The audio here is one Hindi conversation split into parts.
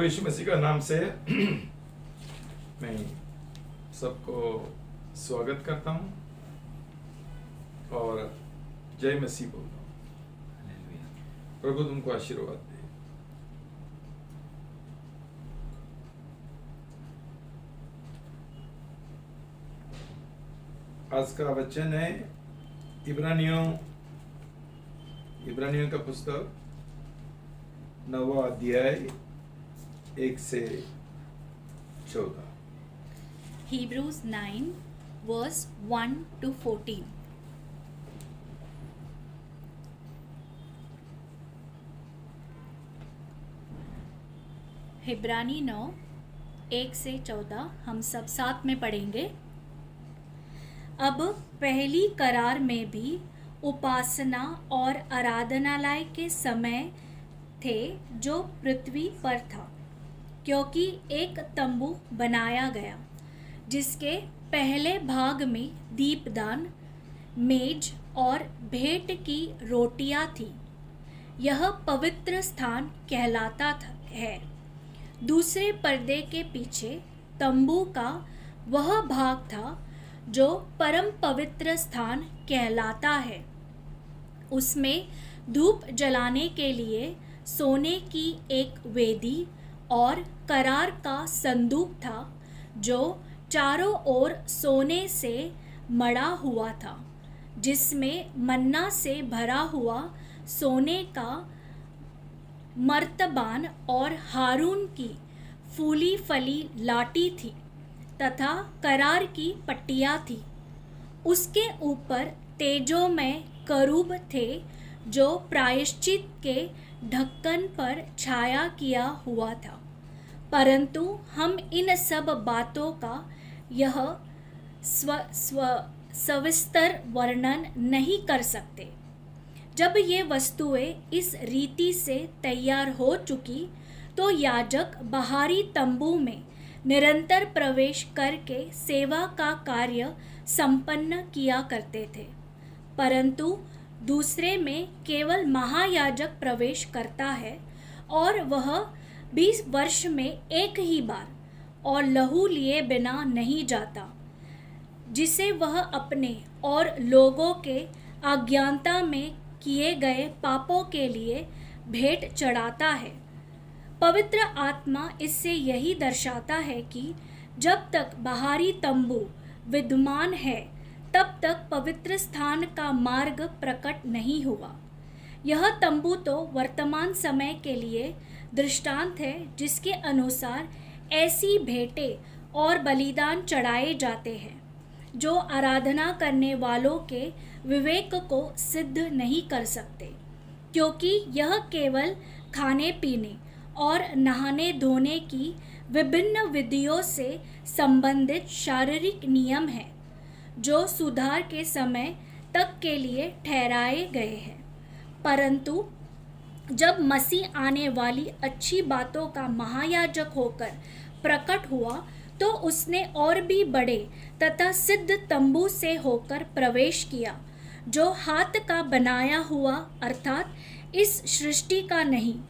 प्रभु यीशु मसीह का नाम से मैं सबको स्वागत करता हूं और जय मसीह बोलता हूं। प्रभु तुमको आशीर्वाद दे। आज का वचन है इब्रानियों का पुस्तक 9वां अध्याय 1 से 14। Hebrews 9 verse 1 to 14. हिब्रानी 9 1 से 14 हम सब साथ में पढ़ेंगे। अब पहली करार में भी उपासना और आराधनालय के समय थे जो पृथ्वी पर था, क्योंकि एक तंबू बनाया गया जिसके पहले भाग में दीपदान, मेज और भेंट की रोटियां थी। यह पवित्र स्थान कहलाता है। दूसरे पर्दे के पीछे तंबू का वह भाग था जो परम पवित्र स्थान कहलाता है। उसमें धूप जलाने के लिए सोने की एक वेदी और करार का संदूक था जो चारों ओर सोने से मढ़ा हुआ था, जिसमें मन्ना से भरा हुआ सोने का मर्तबान और हारून की फूली फली लाठी थी तथा करार की पट्टियाँ थी। उसके ऊपर तेजोमय करूब थे जो प्रायश्चित के ढक्कन पर छाया किया हुआ था। परंतु हम इन सब बातों का यह सविस्तर वर्णन नहीं कर सकते। जब ये वस्तुएं इस रीति से तैयार हो चुकी तो याजक बाहरी तंबू में निरंतर प्रवेश करके सेवा का कार्य संपन्न किया करते थे, परंतु दूसरे में केवल महायाजक प्रवेश करता है और वह 20 वर्ष में एक ही बार और लहू लिए बिना नहीं जाता, जिसे वह अपने और लोगों के अज्ञानता में किए गए पापों के लिए भेंट चढ़ाता है। पवित्र आत्मा इससे यही दर्शाता है कि जब तक बाहरी तंबू विद्यमान है तब तक पवित्र स्थान का मार्ग प्रकट नहीं हुआ। यह तंबू तो वर्तमान समय के लिए दृष्टांत है, जिसके अनुसार ऐसी भेंटें और बलिदान चढ़ाए जाते हैं जो आराधना करने वालों के विवेक को सिद्ध नहीं कर सकते, क्योंकि यह केवल खाने पीने और नहाने धोने की विभिन्न विधियों से संबंधित शारीरिक नियम है जो सुधार के समय तक के लिए ठहराए गए हैं। परंतु जब मसीह आने वाली अच्छी बातों का महायाजक होकर प्रकट हुआ तो उसने और भी बड़े तथा सिद्ध तंबू से होकर प्रवेश किया, जो हाथ का बनाया हुआ अर्थात इस सृष्टि का नहीं,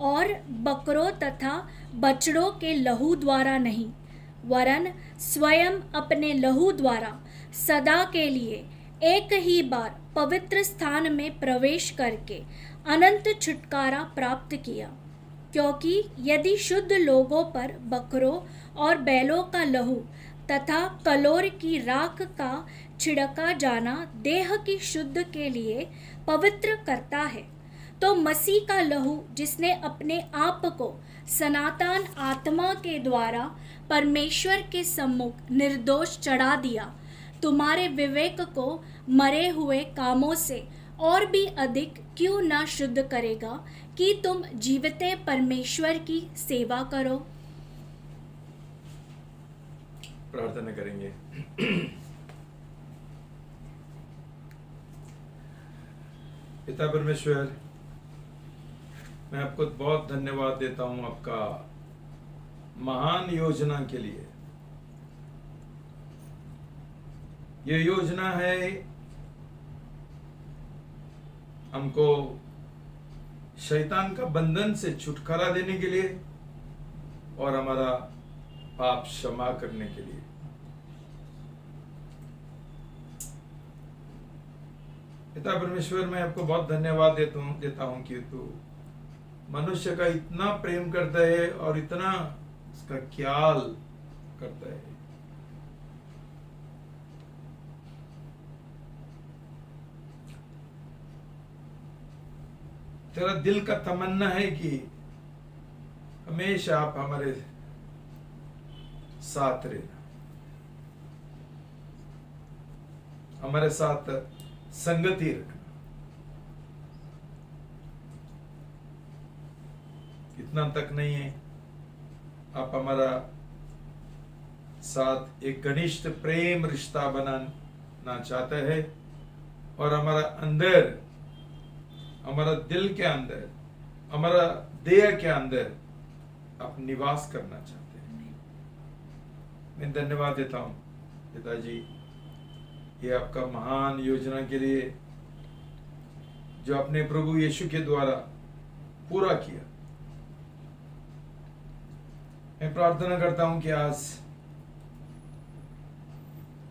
और बकरों तथा बछड़ों के लहू द्वारा नहीं, वरन स्वयं अपने लहू द्वारा सदा के लिए एक ही बार पवित्र स्थान में प्रवेश करके अनंत छुटकारा प्राप्त किया। क्योंकि यदि शुद्ध लोगों पर बकरों और बैलों का लहू तथा कलोर की राख का छिड़का जाना देह की शुद्ध के लिए पवित्र करता है, तो मसीह का लहू जिसने अपने आप को सनातन आत्मा के द्वारा परमेश्वर के सम्मुख निर्दोष चढ़ा दिया, तुम्हारे विवेक को मरे हुए कामों से और भी अधिक क्यों न शुद्ध करेगा कि तुम जीवित परमेश्वर की सेवा करो। प्रार्थना करेंगे। पिता परमेश्वर, मैं आपको बहुत धन्यवाद देता हूं आपका महान योजना के लिए। ये योजना है हमको शैतान का बंधन से छुटकारा देने के लिए, और हमारा पाप क्षमा करने के लिए। पिता परमेश्वर, मैं आपको बहुत धन्यवाद देता हूं कि तू मनुष्य का इतना प्रेम करता है और इतना उसका ख्याल करता है। तेरा दिल का तमन्ना है कि हमेशा आप हमारे साथ रहना, हमारे साथ संगति रखना। इतना तक नहीं है, आप हमारा साथ एक घनिष्ठ प्रेम रिश्ता बनाना चाहते हैं और हमारा अंदर, हमारा दिल के अंदर, हमारा देह के अंदर आप निवास करना चाहते हैं। मैं धन्यवाद देता हूं पिताजी, ये आपका महान योजना के लिए जो अपने प्रभु यीशु के द्वारा पूरा किया। मैं प्रार्थना करता हूं कि आज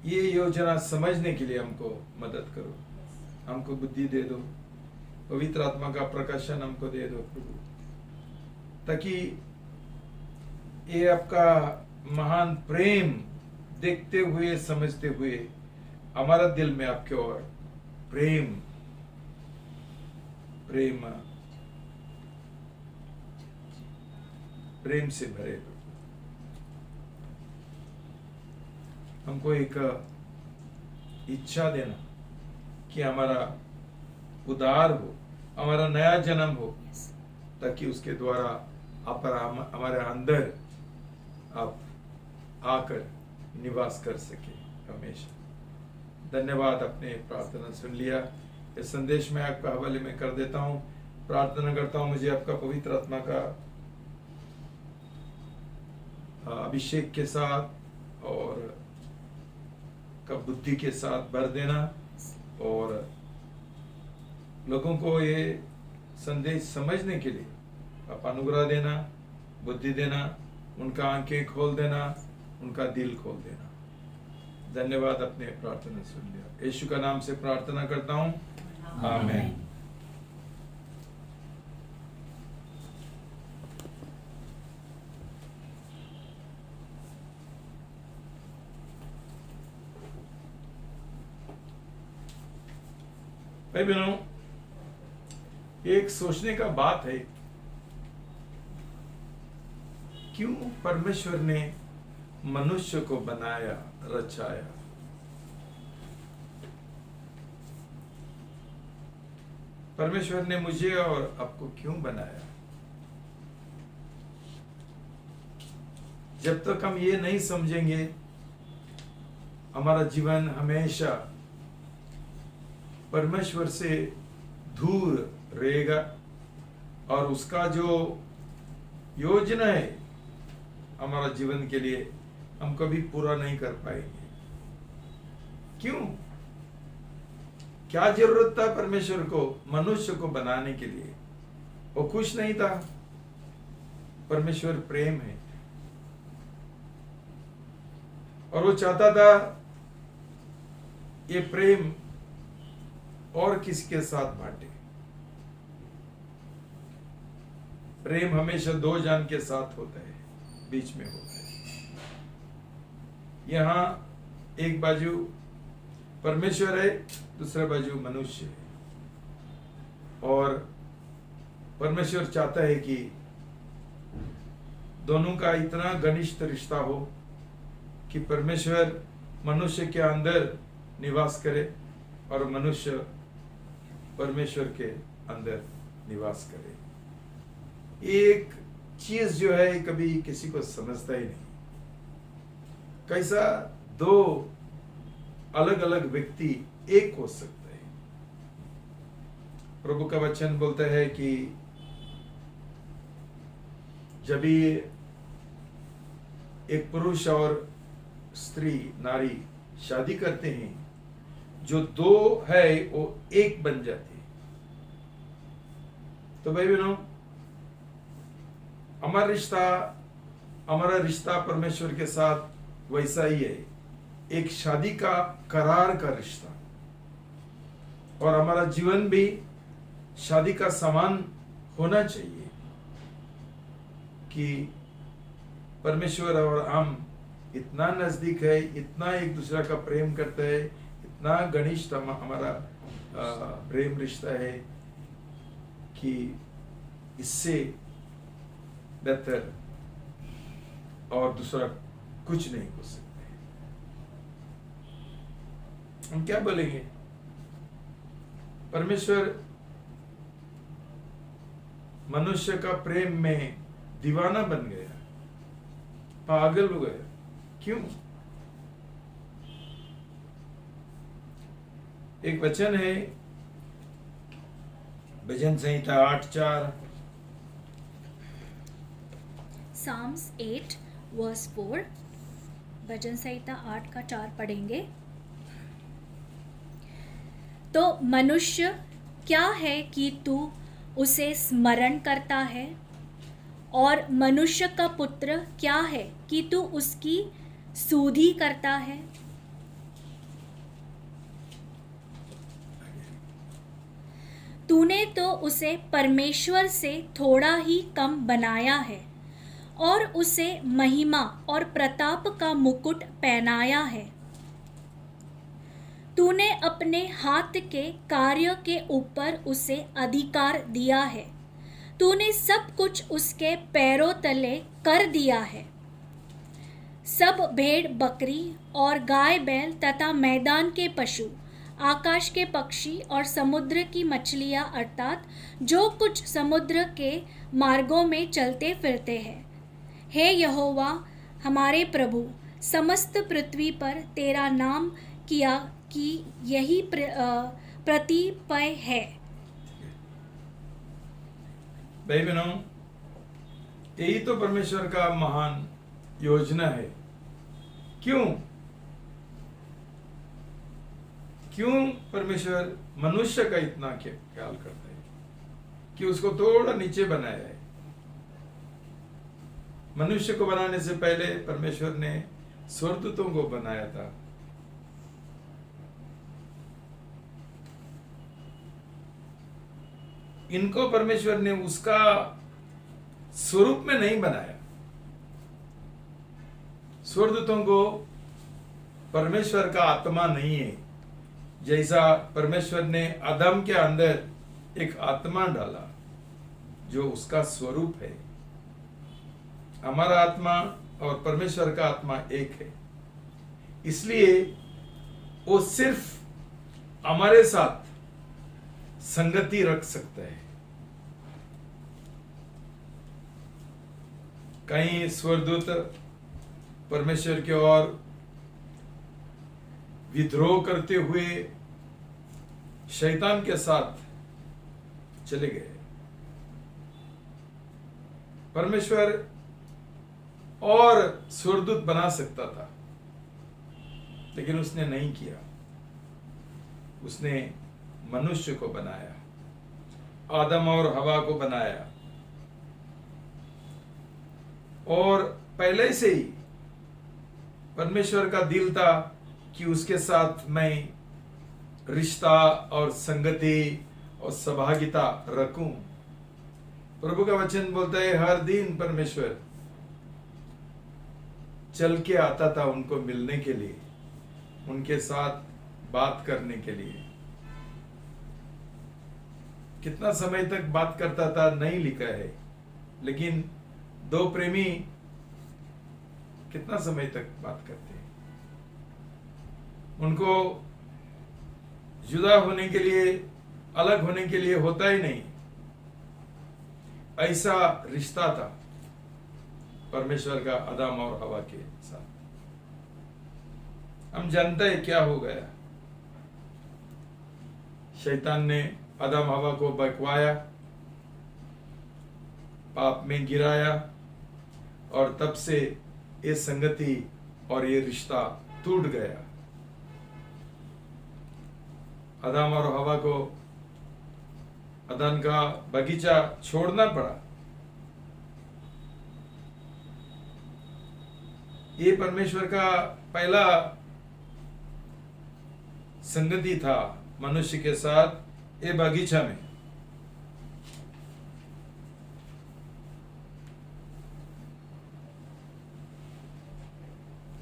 ये योजना समझने के लिए हमको मदद करो, हमको बुद्धि दे दो, पवित्र आत्मा का प्रकाशन हमको दे दो प्रभु, ताकि ये आपका महान प्रेम देखते हुए समझते हुए हमारा दिल में आपके और प्रेम प्रेम प्रेम से भरे। हमको एक इच्छा देना कि हमारा उद्धार हो, हमारा नया जन्म हो, ताकि उसके द्वारा आप हमारे अंदर आप आकर निवास कर सके हमेशा। धन्यवाद, अपने प्रार्थना सुन लिया। इस संदेश में आपका हवाले में कर देता हूँ। प्रार्थना करता हूँ मुझे आपका पवित्र आत्मा का अभिषेक के साथ और का बुद्धि के साथ भर देना और लोगों को ये संदेश समझने के लिए आप अनुग्रह देना, बुद्धि देना, उनका आंखें खोल देना, उनका दिल खोल देना। धन्यवाद, अपने प्रार्थना सुन लिया। यीशु का नाम से प्रार्थना करता हूँ, आमीन। भाई बहनों, एक सोचने का बात है, क्यों परमेश्वर ने मनुष्य को बनाया, रचाया? परमेश्वर ने मुझे और आपको क्यों बनाया? जब तक हम ये नहीं समझेंगे, हमारा जीवन हमेशा परमेश्वर से दूर रहेगा और उसका जो योजना है हमारा जीवन के लिए हम कभी पूरा नहीं कर पाएंगे। क्यों? क्या जरूरत था परमेश्वर को मनुष्य को बनाने के लिए? वो खुश नहीं था। परमेश्वर प्रेम है और वो चाहता था ये प्रेम और किसके साथ बांटे। प्रेम हमेशा दो जन के साथ होता है, बीच में होता है। यहां एक बाजू परमेश्वर है, दूसरा बाजू मनुष्य है और परमेश्वर चाहता है कि दोनों का इतना घनिष्ठ रिश्ता हो कि परमेश्वर मनुष्य के अंदर निवास करे और मनुष्य परमेश्वर के अंदर निवास करे। एक चीज जो है कभी किसी को समझता ही नहीं, कैसा दो अलग अलग व्यक्ति एक हो सकते हैं। प्रभु का वचन बोलता है कि जब भी एक पुरुष और स्त्री, नारी शादी करते हैं, जो दो है वो एक बन जाते हैं। तो भाई बहनों, हमारा रिश्ता हमारा रिश्ता परमेश्वर के साथ वैसा ही है, एक शादी का करार का रिश्ता, और हमारा जीवन भी शादी का समान होना चाहिए कि परमेश्वर और हम इतना नजदीक है, इतना एक दूसरे का प्रेम करते हैं, इतना घनिष्ठ हमारा प्रेम रिश्ता है कि इससे बेहतर और दूसरा कुछ नहीं हो सकता। हम क्या बोलेंगे? परमेश्वर मनुष्य का प्रेम में दीवाना बन गया, पागल हो गया। क्यों? एक वचन है भजन संहिता 8:4, Psalms 8 verse 4, भजन संहिता 8 का 4 पढ़ेंगे। तो मनुष्य क्या है कि तू उसे स्मरण करता है, और मनुष्य का पुत्र क्या है कि तू उसकी सुधि करता है। तूने तो उसे परमेश्वर से थोड़ा ही कम बनाया है, और उसे महिमा और प्रताप का मुकुट पहनाया है। तूने अपने हाथ के कार्य के ऊपर उसे अधिकार दिया है। तूने सब कुछ उसके पैरों तले कर दिया है। सब भेड़ बकरी और गाय बैल तथा मैदान के पशु, आकाश के पक्षी और समुद्र की मछलियाँ, अर्थात जो कुछ समुद्र के मार्गों में चलते फिरते हैं। हे यहोवा हमारे प्रभु, समस्त पृथ्वी पर तेरा नाम किया कि यही प्रतिपय है। भाई बहनों, यही तो परमेश्वर का महान योजना है। क्यों परमेश्वर मनुष्य का इतना ख्याल करता है कि उसको थोड़ा नीचे बनाया है। मनुष्य को बनाने से पहले परमेश्वर ने स्वर्गदूतों को बनाया था। इनको परमेश्वर ने उसका स्वरूप में नहीं बनाया। स्वर्गदूतों को परमेश्वर का आत्मा नहीं है। जैसा परमेश्वर ने आदम के अंदर एक आत्मा डाला जो उसका स्वरूप है। हमारा आत्मा और परमेश्वर का आत्मा एक है, इसलिए वो सिर्फ हमारे साथ संगति रख सकता है। कहीं स्वर्गदूत परमेश्वर की ओर विद्रोह करते हुए शैतान के साथ चले गए। परमेश्वर और स्वर्गदूत बना सकता था, लेकिन उसने नहीं किया। उसने मनुष्य को बनाया, आदम और हवा को बनाया, और पहले से ही परमेश्वर का दिल था कि उसके साथ मैं रिश्ता और संगति और सहभागिता रखूं। प्रभु का वचन बोलता है हर दिन परमेश्वर चल के आता था उनको मिलने के लिए, उनके साथ बात करने के लिए। कितना समय तक बात करता था नहीं लिखा है, लेकिन दो प्रेमी कितना समय तक बात करते हैं। उनको जुदा होने के लिए, अलग होने के लिए होता ही नहीं। ऐसा रिश्ता था परमेश्वर का आदम और हवा के साथ। हम जानते हैं क्या हो गया। शैतान ने आदम हवा को बहकाया, पाप में गिराया, और तब से ये संगति और ये रिश्ता टूट गया। आदम और हवा को अदन का बगीचा छोड़ना पड़ा। ये परमेश्वर का पहला संगति था मनुष्य के साथ ये बगीचा में।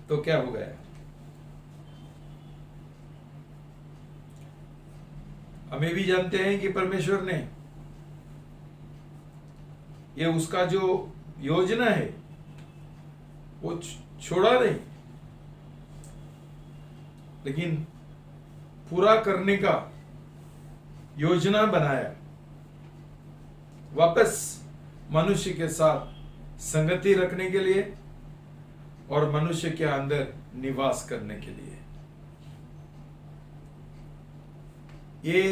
तो क्या हो गया? हमें भी जानते हैं कि परमेश्वर ने ये उसका जो योजना है वो छोड़ा नहीं, लेकिन पूरा करने का योजना बनाया, वापस मनुष्य के साथ संगति रखने के लिए और मनुष्य के अंदर निवास करने के लिए। ये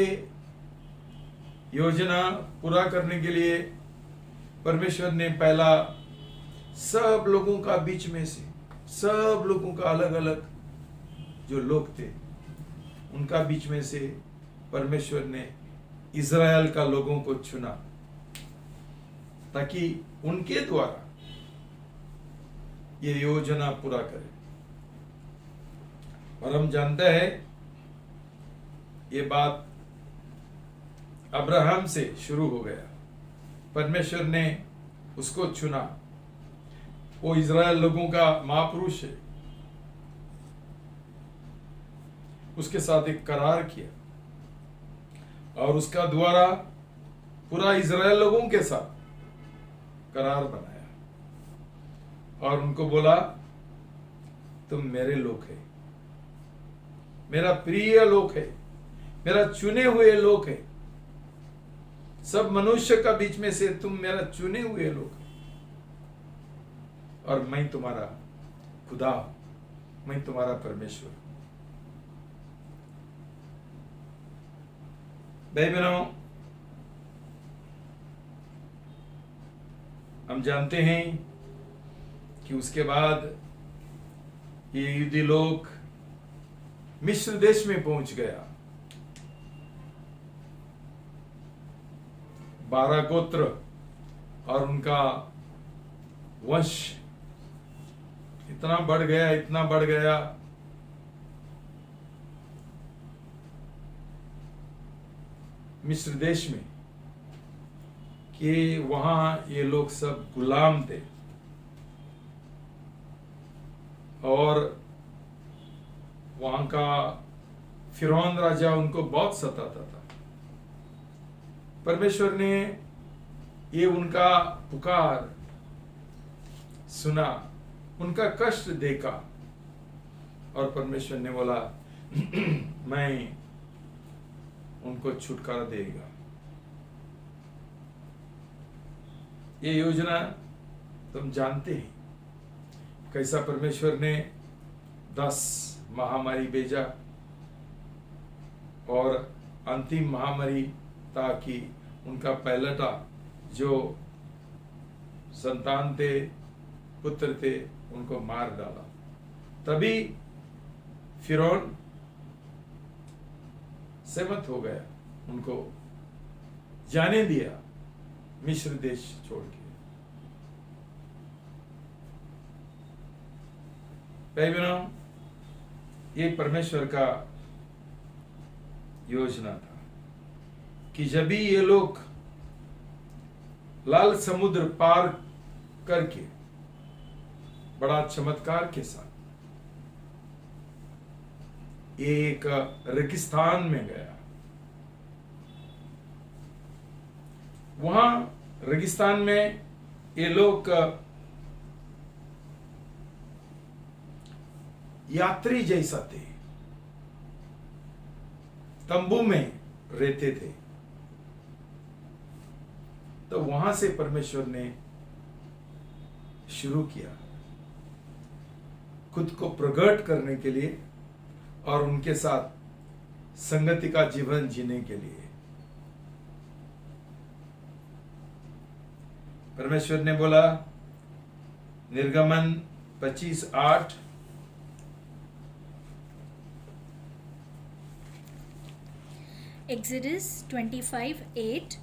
योजना पूरा करने के लिए परमेश्वर ने पहला सब लोगों का बीच में से, सब लोगों का अलग अलग जो लोग थे उनका बीच में से परमेश्वर ने इज़राइल का लोगों को चुना ताकि उनके द्वारा ये योजना पूरा करे। और हम जानते हैं ये बात अब्राहम से शुरू हो गया। परमेश्वर ने उसको चुना, वो इज़राइल लोगों का महापुरुष है, उसके साथ एक करार किया और उसका द्वारा पूरा इज़राइल लोगों के साथ करार बनाया और उनको बोला तुम मेरे लोग हैं, मेरा प्रिय लोग है, मेरा चुने हुए लोग है, सब मनुष्य का बीच में से तुम मेरा चुने हुए लोग हैं और मैं तुम्हारा खुदा, मैं तुम्हारा परमेश्वर। भाई बहनों, हम जानते हैं कि उसके बाद ये यहूदी लोग मिस्र देश में पहुंच गया। 12 गोत्र और उनका वंश इतना बढ़ गया, इतना बढ़ गया मिस्र देश में कि वहां ये लोग सब गुलाम थे और वहां का फिरौन राजा उनको बहुत सताता था। परमेश्वर ने ये उनका पुकार सुना, उनका कष्ट देखा और परमेश्वर ने बोला मैं उनको छुटकारा देगा। ये योजना तुम जानते हैं कैसा परमेश्वर ने 10 महामारी भेजा और अंतिम महामारी ताकि उनका पहलटा जो संतान थे, पुत्र थे, उनको मार डाला। तभी फिरौन सहमत हो गया, उनको जाने दिया मिस्र देश छोड़ के। भाई बहनों, ये परमेश्वर का योजना था कि जब भी ये लोग लाल समुद्र पार करके बड़ा चमत्कार के साथ एक रेगिस्तान में गया, वहां रेगिस्तान में ये लोग यात्री जैसा थे, तंबू में रहते थे। तो वहां से परमेश्वर ने शुरू किया खुद को प्रकट करने के लिए और उनके साथ संगति का जीवन जीने के लिए। परमेश्वर ने बोला, निर्गमन 25:8, Exodus 25:8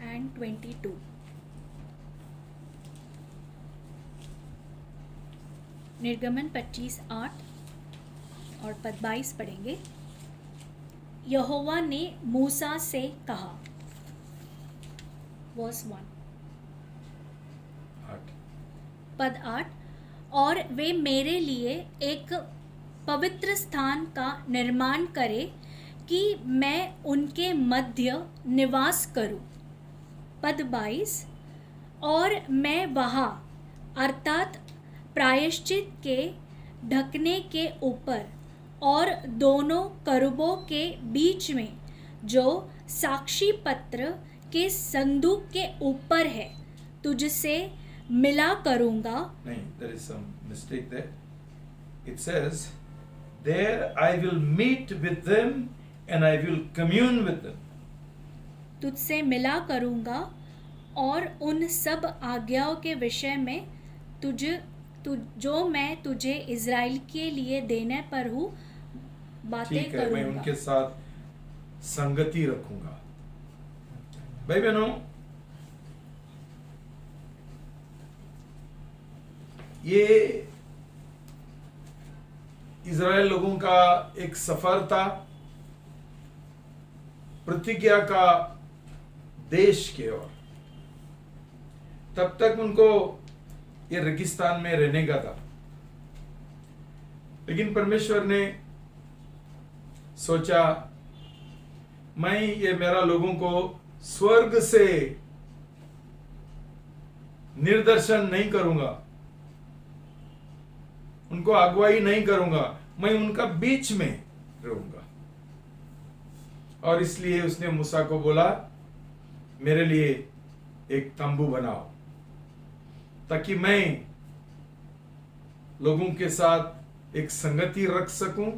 and 22. निर्गमन 25:8 और पद 22 पढ़ेंगे। यहोवा ने मूसा से कहा, वर्स 1, पद 8, और वे मेरे लिए एक पवित्र स्थान का निर्माण करे कि मैं उनके मध्य निवास करूं। पद 22, और मैं वहाँ अर्थात प्रायश्चित के ढकने के ऊपर और दोनों करूबों के बीच में जो साक्षी पत्र के संदूक के ऊपर है तुझसे मिला करूँगा। नहीं, there is some mistake there. It says, there I will meet with them and I will commune with them. तुझसे मिला करूँगा और उन सब आज्ञाओं के विषय में जो मैं तुझे इज़राइल के लिए देने पर हूँ बातें ठीक है, मैं करूँगा। उनके साथ संगति रखूंगा। भाई बहनों, ये इज़राइल लोगों का एक सफर था प्रतिज्ञा का देश के ओर। तब तक उनको ये रेगिस्तान में रहने का था, लेकिन परमेश्वर ने सोचा मैं ये मेरा लोगों को स्वर्ग से निर्देशन नहीं करूंगा, उनको अगुवाई नहीं करूंगा, मैं उनका बीच में रहूंगा। और इसलिए उसने मूसा को बोला, मेरे लिए एक तंबू बनाओ ताकि मैं लोगों के साथ एक संगति रख सकूं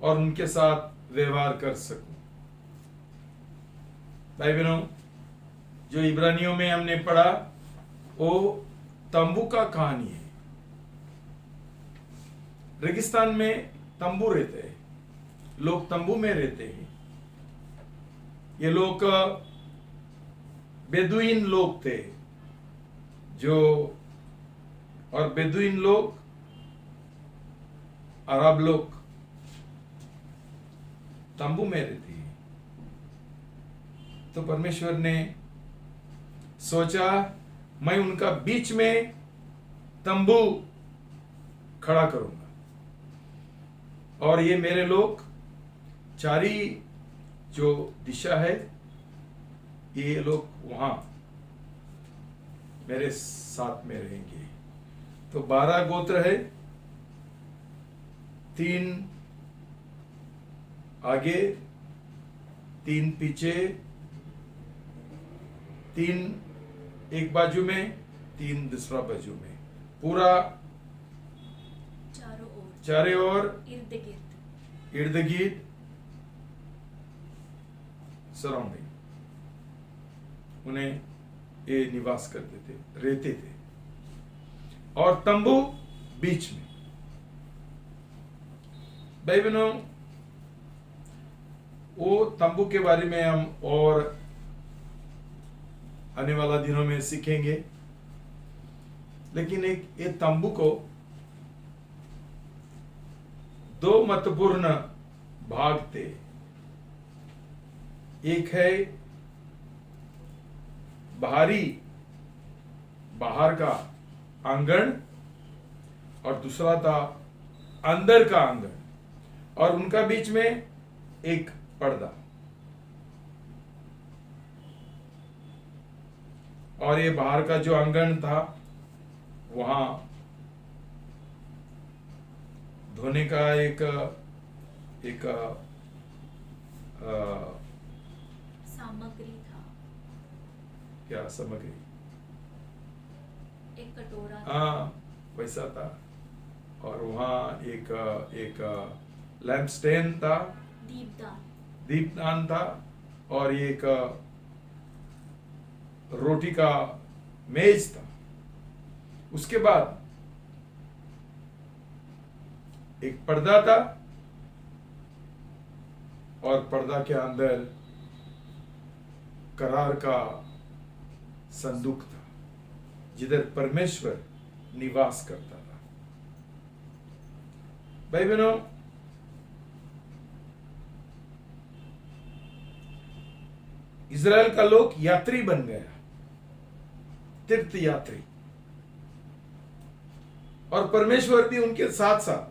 और उनके साथ व्यवहार कर सकूं। भाई बहनों, जो इब्रानियों में हमने पढ़ा वो तंबू का कहानी है। रेगिस्तान में तंबू रहते हैं, लोग तंबू में रहते हैं। ये लोग बेदुइन लोग थे और बेदुइन लोग अरब लोग तंबू में रहते हैं। तो परमेश्वर ने सोचा मैं उनका बीच में तंबू खड़ा करूंगा और ये मेरे लोग चारी जो दिशा है ये लोग वहां मेरे साथ में रहेंगे। तो 12 गोत्र है, 3 आगे 3 पीछे, 3 एक बाजू में, 3 दूसरा बाजू में, पूरा चारों ओर इर्द गिर्द सराउंडिंग उन्हें ये निवास करते थे, रहते थे। और तंबू बीच में। भाई बहनों, वो तंबू के बारे में हम और आने वाला दिनों में सीखेंगे, लेकिन एक ये तंबू को 2 महत्वपूर्ण भाग थे। एक है बाहर का आंगन और दूसरा था अंदर का आंगन, और उनका बीच में एक पर्दा। और ये बाहर का जो आंगन था वहां धोने का एक सामग्री था। क्या सामग्री? एक कटोरा था। हाँ, वैसा था। और वहाँ एक लैम्पस्टैंड था, दीपदान था, और एक रोटी का मेज था। उसके बाद एक पर्दा था, और पर्दा के अंदर करार का संदूक था जिधर परमेश्वर निवास करता था। भाई बहनों, इज़राइल का लोग यात्री बन गया, तीर्थ यात्री, और परमेश्वर भी उनके साथ साथ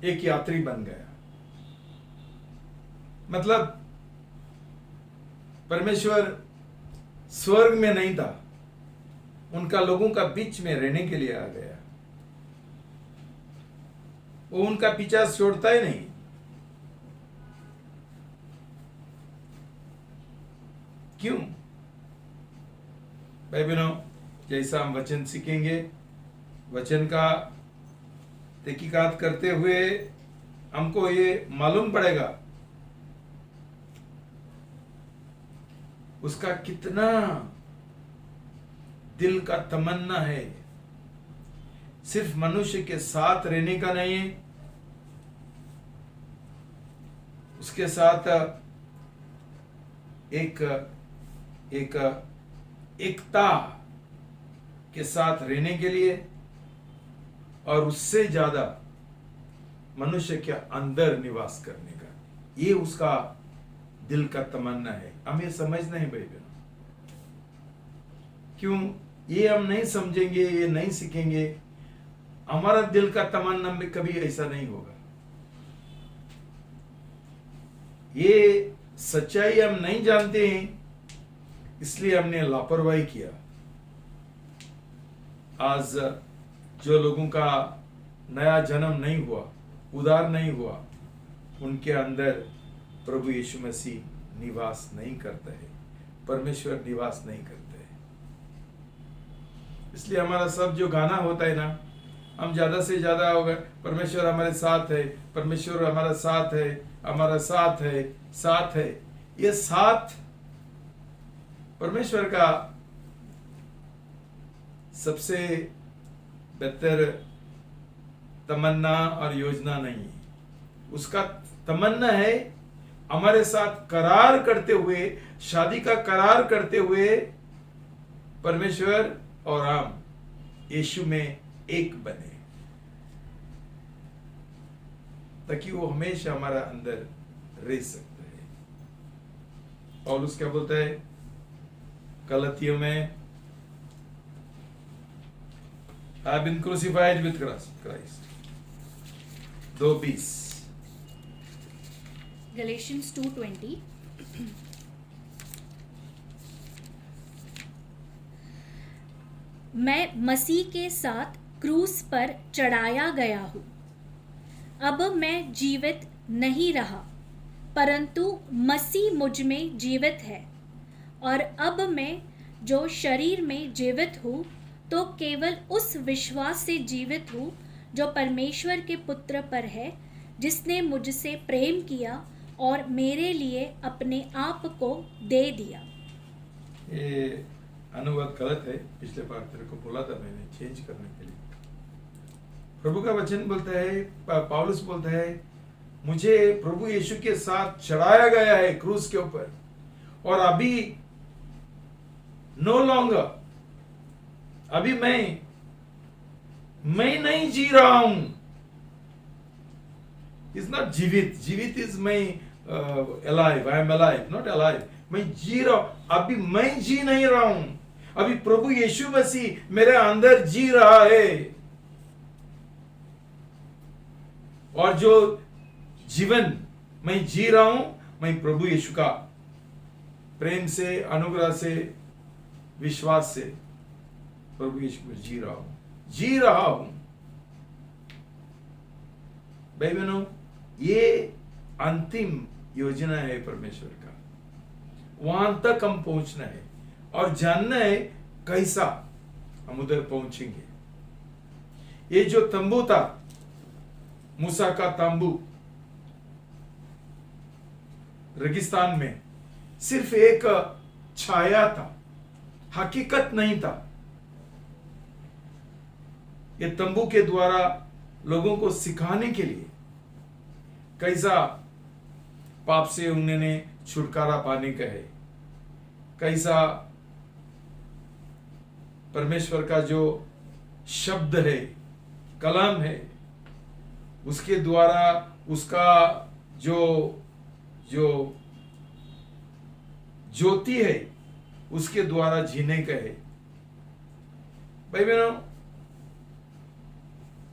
एक यात्री बन गया। मतलब परमेश्वर स्वर्ग में नहीं था, उनका लोगों का बीच में रहने के लिए आ गया। वो उनका पीछा छोड़ता ही नहीं। क्यों? भाई बहनों, जैसा हम वचन सीखेंगे, वचन का तहकीकात करते हुए हमको ये मालूम पड़ेगा उसका कितना दिल का तमन्ना है, सिर्फ मनुष्य के साथ रहने का नहीं, उसके साथ एकता के साथ रहने के लिए, और उससे ज्यादा मनुष्य के अंदर निवास करने का, ये उसका दिल का तमन्ना है। हमें समझना है भाई बहनों। क्यों? ये हम नहीं समझेंगे, ये नहीं सीखेंगे, हमारा दिल का तमन्ना में कभी ऐसा नहीं होगा। ये सच्चाई हम नहीं जानते हैं, इसलिए हमने लापरवाही किया। आज जो लोगों का नया जन्म नहीं हुआ, उद्धार नहीं हुआ, उनके अंदर प्रभु यीशु मसीह निवास नहीं करता है, परमेश्वर निवास नहीं करता है। इसलिए हमारा सब जो गाना होता है ना, हम ज्यादा से ज्यादा होगा परमेश्वर हमारे साथ है, परमेश्वर हमारा साथ है, हमारा साथ है, साथ है। ये साथ परमेश्वर का सबसे बेहतर तमन्ना और योजना नहीं है। उसका तमन्ना है हमारे साथ करार करते हुए, शादी का करार करते हुए, परमेश्वर और हम यीशु में एक बने, ताकि वो हमेशा हमारा अंदर रह सकता है। और उसके क्या बोलता है गलातियों में, I have been crucified with Christ. 2:20 Galatians 2:20 मैं मसीह के साथ क्रूस पर चढ़ाया गया हूँ। अब मैं जीवित नहीं रहा, परंतु मसीह मुझ में जीवित है, और अब मैं जो शरीर में जीवित हूँ तो केवल उस विश्वास से जीवित हूँ जो परमेश्वर के पुत्र पर है, जिसने मुझसे प्रेम किया और मेरे लिए अपने आप को दे दिया। ये अनुवाद गलत है, पिछले बार तेरे को बोला था मैंने चेंज करने के लिए। प्रभु का वचन बोलता है, पौलुस बोलता है, मुझे प्रभु यीशु के साथ चढ़ाया गया है क्रूस के ऊपर, और अभी नो लॉन्गर, अभी मैं नहीं जी रहा हूं। इज नॉट जीवित, जीवित इज मैं alive, I am alive, not alive. मैं जी रहा हूं, अभी मैं जी नहीं रहा हूं, अभी प्रभु यीशु मसीह मेरे अंदर जी रहा है। और जो जीवन मैं जी रहा हूं, मैं प्रभु यीशु का प्रेम से, अनुग्रह से, विश्वास से प्रभु यीशु में जी रहा हूं। भाई बहनों, ये अंतिम योजना है परमेश्वर का, वहां तक हम पहुंचना है और जानना है कैसा हम उधर पहुंचेंगे। ये जो तंबू था, मूसा का तंबू रेगिस्तान में, सिर्फ एक छाया था, हकीकत नहीं था। ये तंबू के द्वारा लोगों को सिखाने के लिए कैसा पाप से उन्होंने छुटकारा पाने का है, कैसा परमेश्वर का जो शब्द है, कलाम है, उसके द्वारा उसका जो जो ज्योति है उसके द्वारा जीने का है भाई बहनों।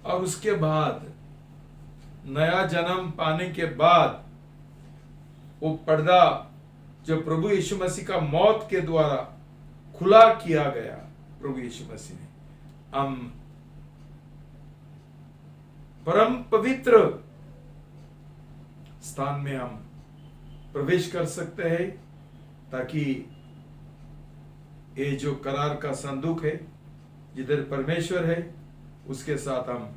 और उसके बाद नया जन्म पाने के बाद वो पर्दा जो प्रभु यीशु मसीह का मौत के द्वारा खुला किया गया, प्रभु यीशु मसीह ने, हम परम पवित्र स्थान में हम प्रवेश कर सकते हैं, ताकि ये जो करार का संदूक है जिधर परमेश्वर है उसके साथ हम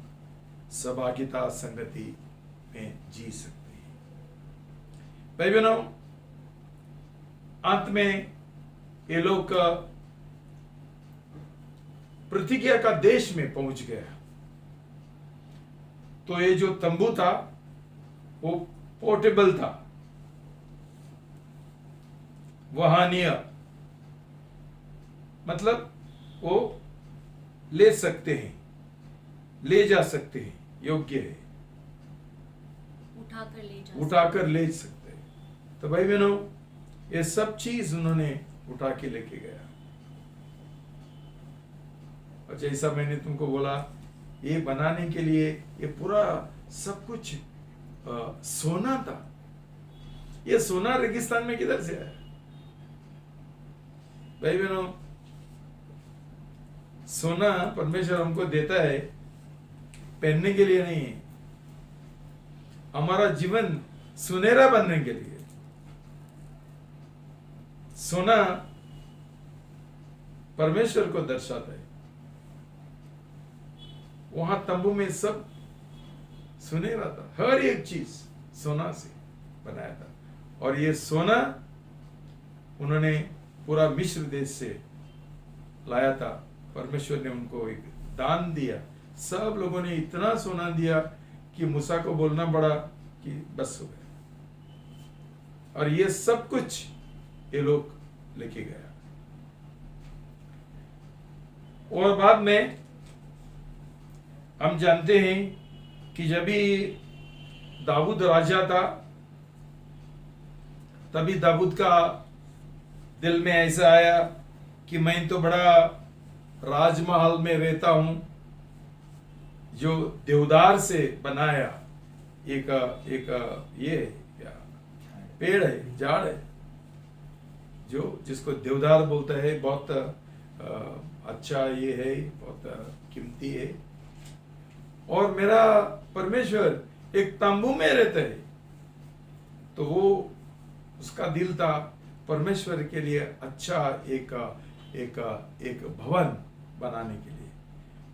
सहभागिता संगति में जी सकते हैं। भाई बहनों, अंत में ये लोग प्रतिज्ञा का देश में पहुंच गया। तो ये जो तंबू था वो पोर्टेबल था, वहनीय, मतलब वो ले सकते हैं, ले जा सकते हैं, योग्य है, उठाकर ले सकते हैं। तो भाई बहनों, ये सब चीज उन्होंने उठा के लेके गया। और जैसा मैंने तुमको बोला, ये बनाने के लिए ये पूरा सब कुछ सोना था। ये सोना रेगिस्तान में किधर से आया भाई बहनों? सोना परमेश्वर हमको देता है पहनने के लिए नहीं है, हमारा जीवन सुनहरा बनने के लिए। सोना परमेश्वर को दर्शाता है। वहां तंबू में सब सुनहरा था, हर एक चीज सोना से बनाया था। और ये सोना उन्होंने पूरा मिस्र देश से लाया था। परमेश्वर ने उनको एक दान दिया। सब लोगों ने इतना सोना दिया कि मूसा को बोलना पड़ा कि बस हो गया। और ये सब कुछ ये लोग लेके गया। और बाद में हम जानते हैं कि जब भी दाऊद राजा था, तभी दाऊद का दिल में ऐसा आया कि मैं तो बड़ा राजमहल में रहता हूं, जो देवदार से बनाया एक ये क्या पेड़ है, झाड़ है, जो जिसको देवदार बोलता है। बहुत अच्छा ये है, बहुत कीमती है। और मेरा परमेश्वर एक तंबू में रहता है। तो वो उसका दिल था परमेश्वर के लिए अच्छा एक भवन बनाने के लिए।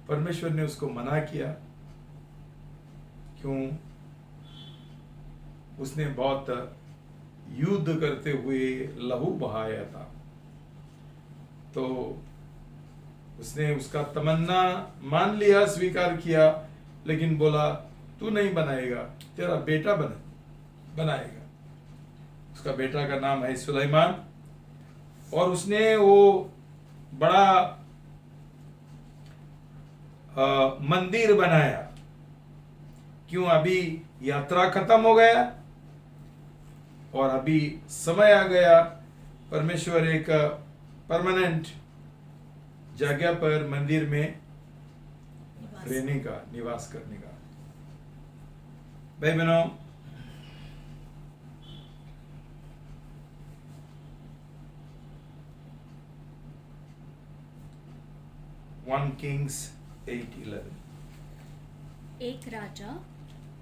परमेश्वर ने उसको मना किया। क्यों? उसने बहुत युद्ध करते हुए लहू बहाया था। तो उसने उसका तमन्ना मान लिया, स्वीकार किया, लेकिन बोला तू नहीं बनाएगा, तेरा बेटा बनाएगा। उसका बेटा का नाम है सुलेमान। और उसने वो बड़ा मंदिर बनाया। क्यों? अभी यात्रा खत्म हो गया और अभी समय आ गया परमेश्वर एक परमानेंट जगह पर मंदिर में रहने का, निवास करने का। भाई बहनों, वन किंग्स 8:11, एक राजा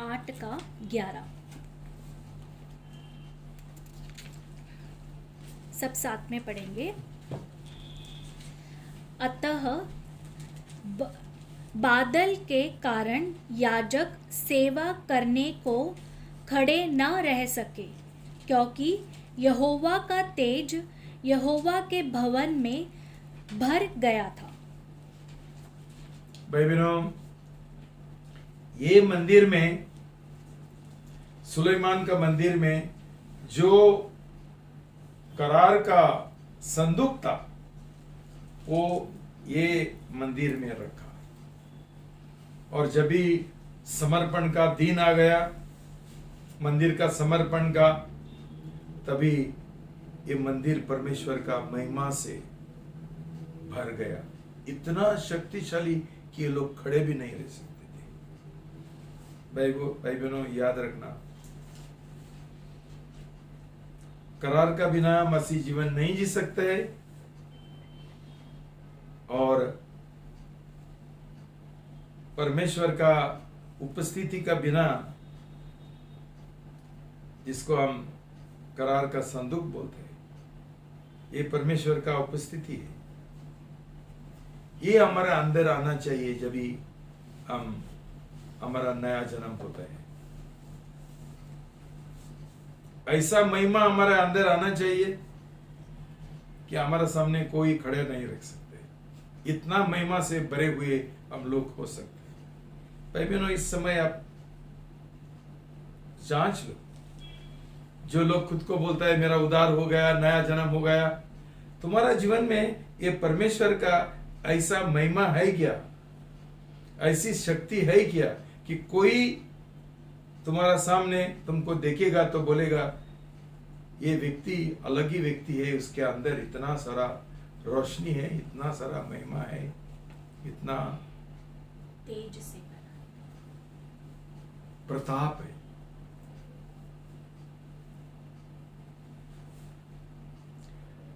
8:11। सब साथ में पढ़ेंगे। अतः बादल के कारण याजक सेवा करने को खड़े न रह सके, क्योंकि यहोवा का तेज यहोवा के भवन में भर गया था। भाई बहनों, ये मंदिर में, सुलेमान का मंदिर में जो करार का संदूक था, वो ये मंदिर में रखा। और जब भी समर्पण का दिन आ गया, मंदिर का समर्पण का, तभी ये मंदिर परमेश्वर का महिमा से भर गया। इतना शक्तिशाली कि ये लोग खड़े भी नहीं रह सकते थे। भाई बहनों, याद रखना, करार का बिना मसीह जीवन नहीं जी सकते हैं, और परमेश्वर का उपस्थिति का बिना, जिसको हम करार का संदूक बोलते हैं, ये परमेश्वर का उपस्थिति है। ये हमारे अंदर आना चाहिए जब भी हमारा नया जन्म होता है। ऐसा महिमा हमारे अंदर आना चाहिए कि हमारे सामने कोई खड़े नहीं रख सकते। इतना महिमा से भरे हुए हम लोग हो सकते हैं। भाई बहनों, इस समय आप जांच लो, जो लोग खुद को बोलता है मेरा उद्धार हो गया, नया जन्म हो गया, तुम्हारा जीवन में ये परमेश्वर का ऐसा महिमा है क्या, ऐसी शक्ति है क्या कि कोई तुम्हारा सामने तुमको देखेगा तो बोलेगा ये व्यक्ति अलग ही व्यक्ति है, उसके अंदर इतना सारा रोशनी है, इतना सारा महिमा है, इतना तेज से प्रताप है।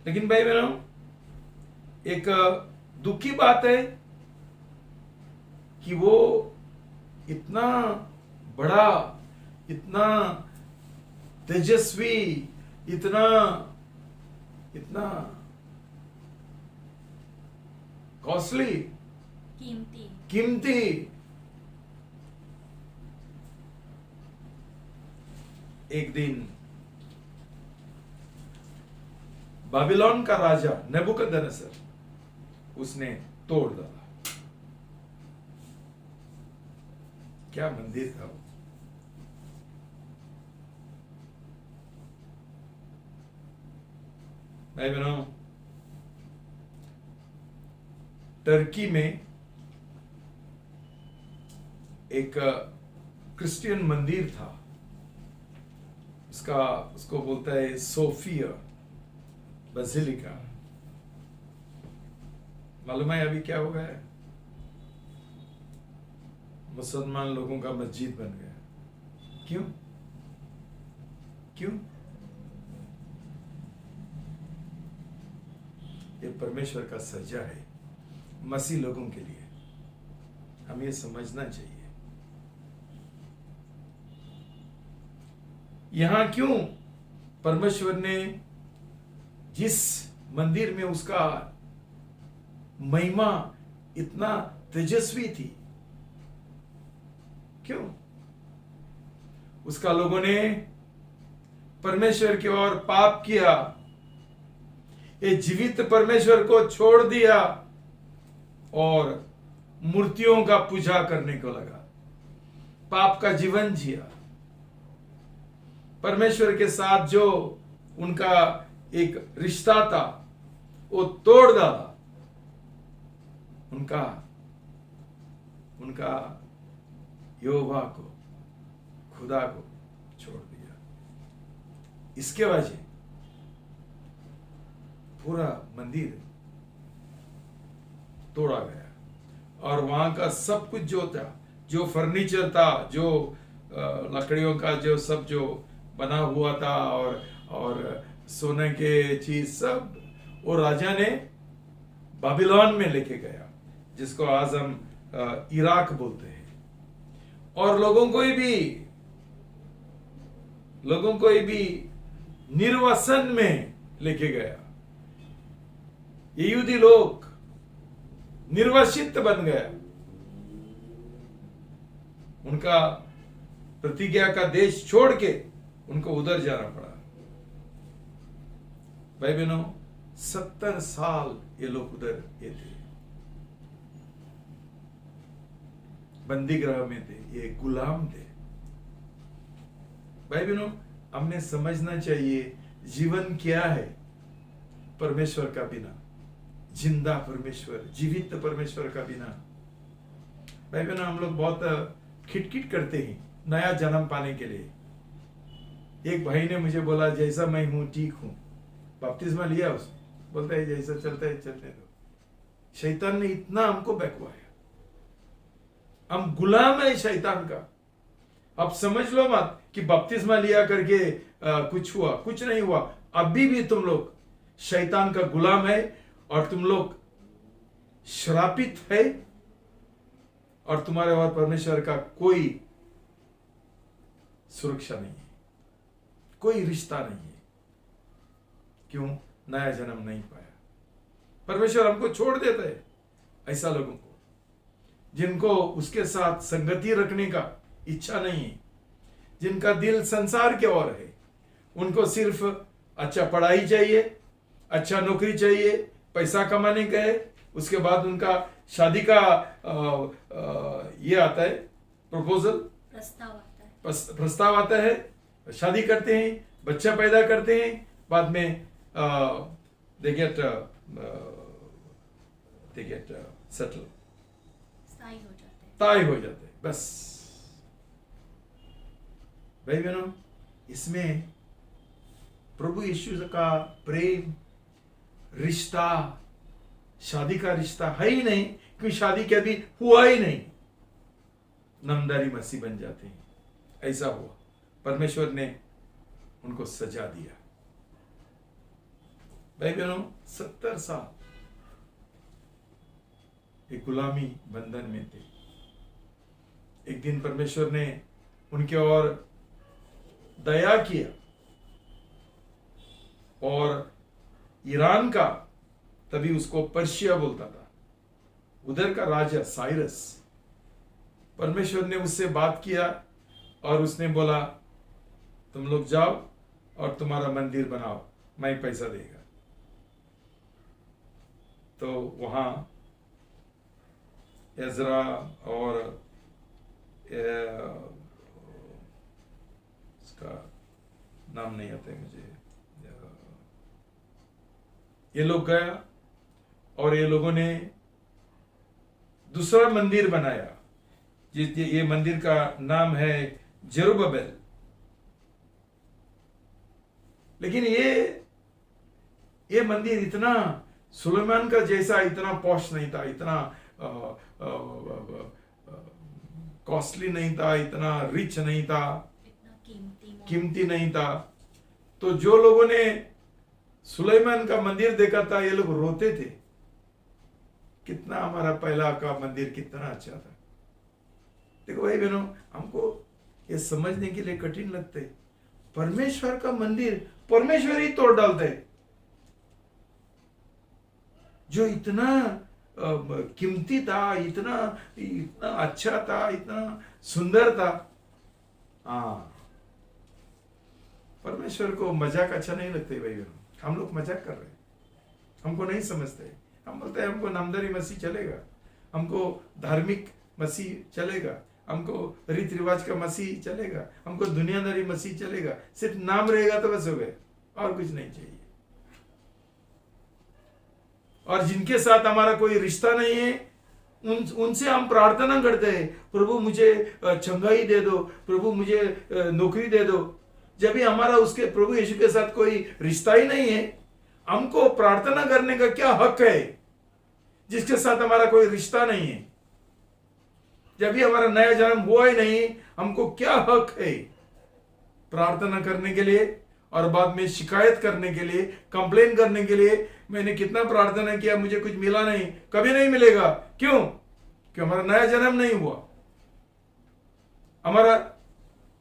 लेकिन भाई बहनों, एक दुख की बात है कि वो इतना बड़ा, इतना तेजस्वी, इतना इतना कॉस्टली, कीमती एक दिन बाबिलोन का राजा नेबुकदनेस्सर उसने तोड़ डाला। क्या मंदिर था वो! भाई बहनों, टर्की में एक क्रिश्चियन मंदिर था, उसको बोलता है सोफिया बेसिलिका। मालूम है अभी क्या हो गया है? मुसलमान लोगों का मस्जिद बन गया। क्यों? ये परमेश्वर का सजा है मसीह लोगों के लिए। हम ये समझना चाहिए। यहां क्यों परमेश्वर ने जिस मंदिर में उसका महिमा इतना तेजस्वी थी, क्यों उसका लोगों ने परमेश्वर की ओर पाप किया, ये जीवित परमेश्वर को छोड़ दिया और मूर्तियों का पूजा करने को लगा, पाप का जीवन जिया। परमेश्वर के साथ जो उनका एक रिश्ता था वो तोड़ डाला, उनका यहोवा को, खुदा को छोड़ दिया। इसके वजह पूरा मंदिर तोड़ा गया और वहां का सब कुछ जो था, जो फर्नीचर था, जो लकड़ियों का जो सब जो बना हुआ था और सोने के चीज सब, वो राजा ने बाबिलोन में लेके गया, जिसको आज हम इराक बोलते हैं। और लोगों को भी निर्वासन में लेके गया। यहूदी लोग निर्वासित बन गया, उनका प्रतिज्ञा का देश छोड़ के उनको उधर जाना पड़ा। भाई बहनों, 70 साल ये लोग उधर ये थे, बंदी गृह में थे, ये गुलाम थे। भाई बहनों, हमने समझना चाहिए जीवन क्या है परमेश्वर का बिना, जिंदा परमेश्वर, जीवित परमेश्वर का बिना। भाई बहनों, हम लोग बहुत खिटखिट करते हैं नया जन्म पाने के लिए। एक भाई ने मुझे बोला जैसा मैं हूं ठीक हूं, बपतिस्मा लिया उसने, बोलता है जैसा चलता है चलने दो। शैतान ने इतना हमको बहकवाया, हम गुलाम है शैतान का। अब समझ लो मत कि बपतिस्मा लिया करके कुछ हुआ, कुछ नहीं हुआ। अभी भी तुम लोग शैतान का गुलाम है और तुम लोग श्रापित है और तुम्हारे और परमेश्वर का कोई सुरक्षा नहीं है, कोई रिश्ता नहीं है। क्यों? नया जन्म नहीं पाया। परमेश्वर हमको छोड़ देता है ऐसा लोगों को जिनको उसके साथ संगति रखने का इच्छा नहीं है, जिनका दिल संसार के ओर है। उनको सिर्फ अच्छा पढ़ाई चाहिए, अच्छा नौकरी चाहिए, पैसा कमाने का है। उसके बाद उनका शादी का ये आता है, प्रपोजल, प्रस्ताव आता है, शादी करते हैं, बच्चा पैदा करते हैं, बाद में they get settle, ताई हो जाते हैं। बस भाई बहनों, इसमें प्रभु यीशु का प्रेम, रिश्ता, शादी का रिश्ता है ही नहीं, क्योंकि शादी कभी हुआ ही नहीं। नामधारी मसीह बन जाते हैं, ऐसा हुआ। परमेश्वर ने उनको सजा दिया। भाई बहनों, 70 साल एक गुलामी बंधन में थे। एक दिन परमेश्वर ने उनके ओर दया किया और ईरान का, तभी उसको पर्शिया बोलता था, उधर का राजा साइरस, परमेश्वर ने उससे बात किया और उसने बोला तुम लोग जाओ और तुम्हारा मंदिर बनाओ, मैं पैसा देगा। तो वहां एजरा और इसका नाम नहीं आता है मुझे, ये लोग गया और ये लोगों ने दूसरा मंदिर बनाया। ये मंदिर का नाम है जेरुब्बाबेल। लेकिन ये मंदिर इतना सुलेमान का जैसा इतना पॉश नहीं था, इतना कॉस्टली नहीं था, इतना रिच नहीं था, कीमती नहीं था। तो जो लोगों ने सुलेमान का मंदिर देखा था, ये लोग रोते थे, कितना हमारा पहला का मंदिर कितना अच्छा था। देखो भाई बहनों, हमको ये समझने के लिए कठिन लगते है, परमेश्वर का मंदिर परमेश्वर ही तोड़ डालते है, जो इतना कीमती था, इतना अच्छा था, इतना सुंदर था। हाँ, परमेश्वर को मजाक अच्छा नहीं लगता भाई बहनों। हम लोग मजाक कर रहे हैं, हमको नहीं समझते। हम बोलते हैं हमको नामधारी मसीह चलेगा, हमको धार्मिक मसीह चलेगा, हमको रीति रिवाज का मसीह चलेगा, हमको दुनियादारी मसीह चलेगा। सिर्फ नाम रहेगा तो बस हो गए, और कुछ नहीं चाहिए। और जिनके साथ हमारा कोई रिश्ता नहीं है, उनसे हम प्रार्थना करते हैं, प्रभु मुझे चंगाई दे दो, प्रभु मुझे नौकरी दे दो। जब भी हमारा उसके प्रभु यीशु के साथ कोई रिश्ता ही नहीं है, हमको प्रार्थना करने का क्या हक है जिसके साथ हमारा कोई रिश्ता नहीं है? जब भी हमारा नया जन्म हुआ ही नहीं, हमको क्या हक है प्रार्थना करने के लिए और बाद में शिकायत करने के लिए, कंप्लेन करने के लिए? मैंने कितना प्रार्थना किया, मुझे कुछ मिला नहीं, कभी नहीं मिलेगा। क्यों? क्योंकि हमारा नया जन्म नहीं हुआ, हमारा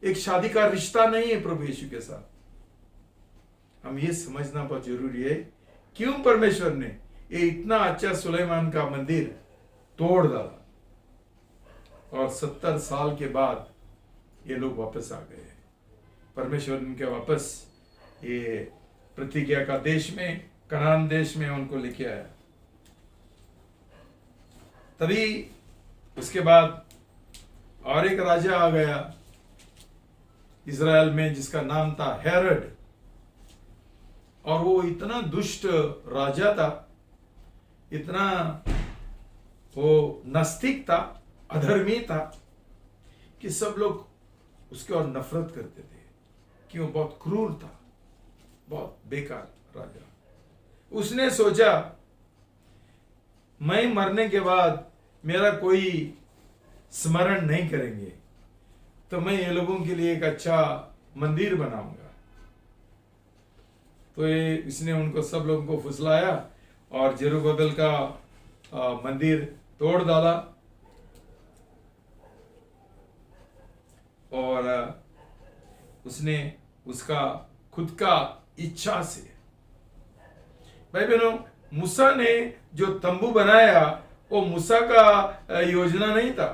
एक शादी का रिश्ता नहीं है प्रभु यीशु के साथ। हम ये समझना बहुत जरूरी है, क्यों परमेश्वर ने ये इतना अच्छा सुलेमान का मंदिर तोड़ डाला और 70 साल के बाद ये लोग वापस आ गए। परमेश्वर उनके वापस ये प्रतिज्ञा का देश में, कनान देश में उनको लेके आया। तभी उसके बाद और एक राजा आ गया इज़राइल में, जिसका नाम था हेरोड। और वो इतना दुष्ट राजा था, इतना वो नास्तिक था, अधर्मी था, कि सब लोग उसके और नफरत करते थे कि वो बहुत क्रूर था, बहुत बेकार राजा। उसने सोचा मैं मरने के बाद मेरा कोई स्मरण नहीं करेंगे, तो मैं ये लोगों के लिए एक अच्छा मंदिर बनाऊंगा। तो ये इसने उनको सब लोगों को फुसलाया और जेरुब्बाबेल का मंदिर तोड़ डाला और उसने उसका खुद का इच्छा से, भाई बहनों, मूसा ने जो तंबू बनाया वो मूसा का योजना नहीं था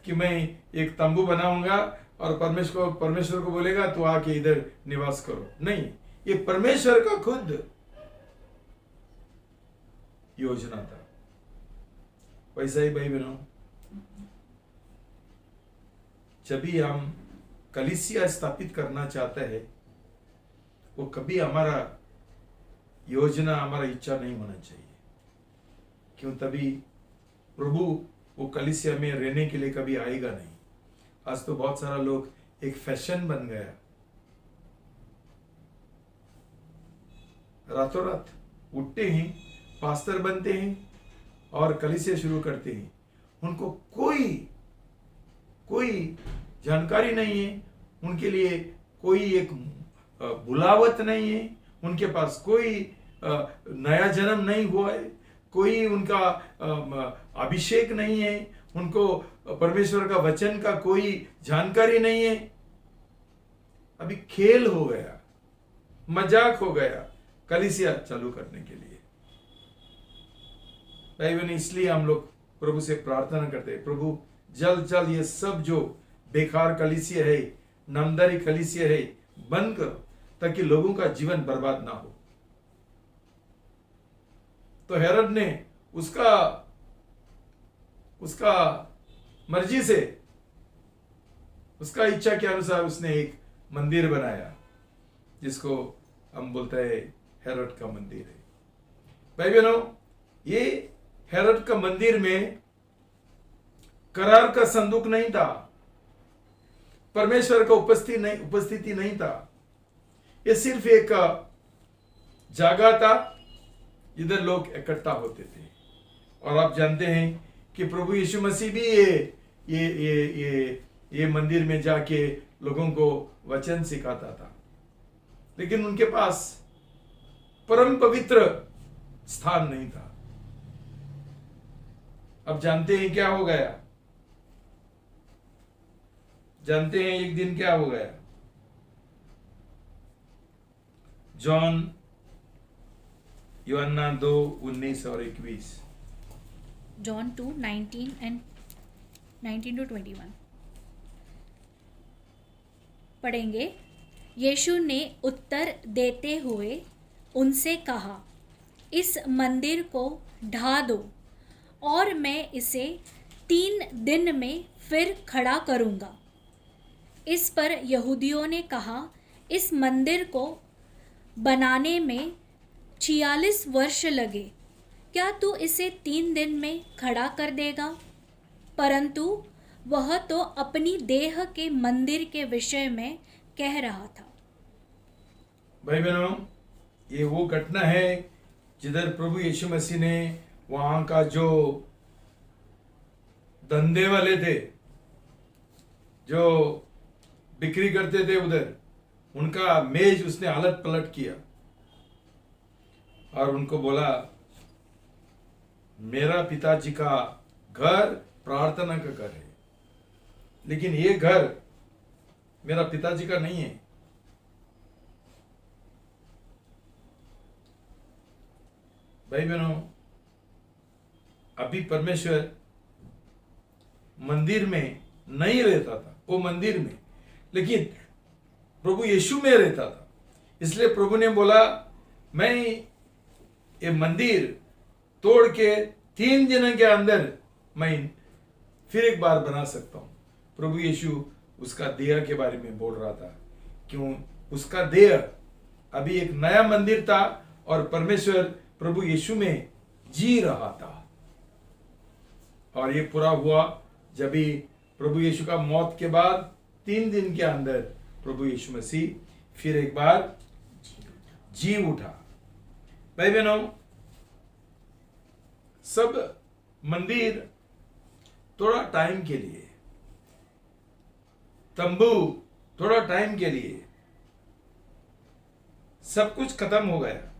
कि मैं एक तंबू बनाऊंगा और परमेश्वर को बोलेगा तो आके इधर निवास करो। नहीं, ये परमेश्वर का खुद योजना था। वैसा ही भाई बहनों, जब भी हम कलीसिया स्थापित करना चाहते हैं, वो कभी हमारा योजना, हमारा इच्छा नहीं होना चाहिए। क्यों? तभी प्रभु वो कलीसिया में रहने के लिए कभी आएगा नहीं। आज तो बहुत सारा लोग एक फैशन बन गया, रातों रात उठते हैं, पास्टर बनते हैं और कलीसिया शुरू करते हैं। उनको कोई जानकारी नहीं है, उनके लिए कोई एक बुलावट नहीं है, उनके पास कोई नया जन्म नहीं हुआ है, कोई उनका अभिषेक नहीं है, उनको परमेश्वर का वचन का कोई जानकारी नहीं है। अभी खेल हो गया, मजाक हो गया कलीसिया चालू करने के लिए। भाई बहन, इसलिए हम लोग प्रभु से प्रार्थना करते हैं, प्रभु जल्द ये सब जो बेकार कलीसिया है, नामदारी कलीसिया है, बंद करो ताकि लोगों का जीवन बर्बाद ना हो। तो हेरोद ने उसका मर्जी से, उसका इच्छा के अनुसार उसने एक मंदिर बनाया जिसको हम बोलते हैं हेरोद का मंदिर है। भाई बहनों, ये हेरोद का मंदिर में करार का संदूक नहीं था, परमेश्वर का उपस्थिति नहीं था। ये सिर्फ एक जगह था, इधर लोग इकट्ठा होते थे। और आप जानते हैं कि प्रभु यीशु मसीह भी ये मंदिर में जाके लोगों को वचन सिखाता था, लेकिन उनके पास परम पवित्र स्थान नहीं था। अब जानते हैं क्या हो गया? जानते हैं एक दिन क्या हो गया? यूहन्ना 2:19 और 21। John 2:19 and 19 to 21 पढ़ेंगे। यीशु ने उत्तर देते हुए उनसे कहा, इस मंदिर को ढा दो और मैं इसे 3 दिन में फिर खड़ा करूँगा। इस पर यहूदियों ने कहा, इस मंदिर को बनाने में 46 वर्ष लगे, क्या तू इसे 3 दिन में खड़ा कर देगा? परंतु वह तो अपनी देह के मंदिर के विषय में कह रहा था। भाई बहनों, ये वो घटना है जिधर प्रभु यीशु मसीह ने वहां का जो धंधे वाले थे, जो बिक्री करते थे, उधर उनका मेज उसने अलट पलट किया और उनको बोला, मेरा पिताजी का घर प्रार्थना का घर है, लेकिन ये घर मेरा पिताजी का नहीं है। भाई बहनों, अभी परमेश्वर मंदिर में नहीं रहता था, वो मंदिर में, लेकिन प्रभु यीशु में रहता था। इसलिए प्रभु ने बोला, मैं ये मंदिर तोड़ के 3 दिन के अंदर मैं फिर एक बार बना सकता हूं। प्रभु यीशु उसका देह के बारे में बोल रहा था, क्यों? उसका देह अभी एक नया मंदिर था और परमेश्वर प्रभु यीशु में जी रहा था। और ये पूरा हुआ जब भी प्रभु यीशु का मौत के बाद 3 दिन के अंदर प्रभु यीशु मसीह फिर एक बार जी उठा। भाई बहनों, सब मंदिर थोड़ा टाइम के लिए, तंबू थोड़ा टाइम के लिए, सब कुछ खत्म हो गया।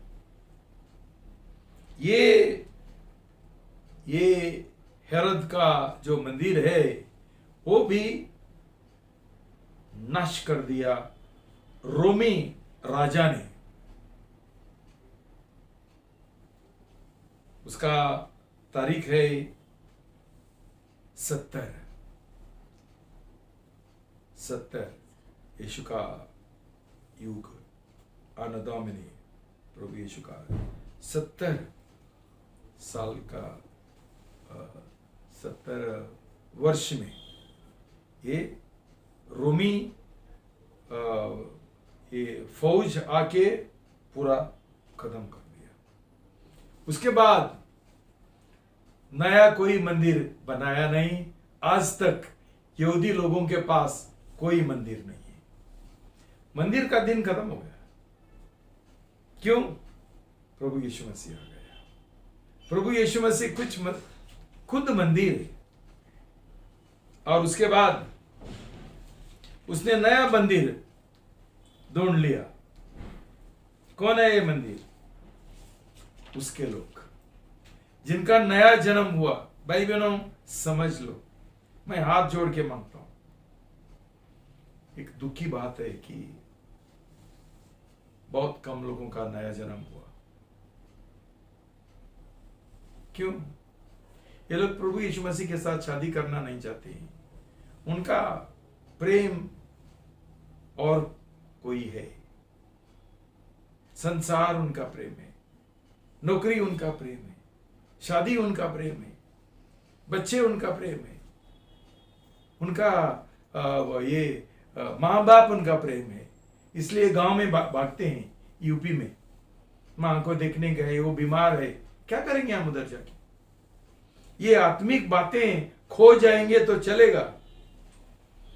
ये हेरोद का जो मंदिर है वो भी नाश कर दिया रोमी राजा ने। उसका तारीख है 70 यीशु का युग, आना डोमिनी, प्रभु यीशु का 70 साल का 70 वर्ष में ये रोमी ये फौज आके पूरा खत्म कर दिया। उसके बाद नया कोई मंदिर बनाया नहीं। आज तक यहूदी लोगों के पास कोई मंदिर नहीं है। मंदिर का दिन खत्म हो गया। क्यों? प्रभु यीशु मसीह आ गया। प्रभु यीशु मसीह खुद मंदिर है। और उसके बाद उसने नया मंदिर ढूंढ लिया। कौन है ये मंदिर? उसके लोग जिनका नया जन्म हुआ। भाई बहनों, समझ लो, मैं हाथ जोड़ के मांगता हूं। एक दुखी बात है कि बहुत कम लोगों का नया जन्म हुआ। क्यों? ये लोग प्रभु यीशु मसीह के साथ शादी करना नहीं चाहते हैं। उनका प्रेम और कोई है, संसार उनका प्रेम है, नौकरी उनका प्रेम है, शादी उनका प्रेम है, बच्चे उनका प्रेम है, उनका माँ बाप उनका प्रेम है। इसलिए गांव में भागते हैं। यूपी में माँ को देखने गए, वो बीमार है, क्या करेंगे हम उधर जाके? ये आत्मिक बातें खो जाएंगे तो चलेगा।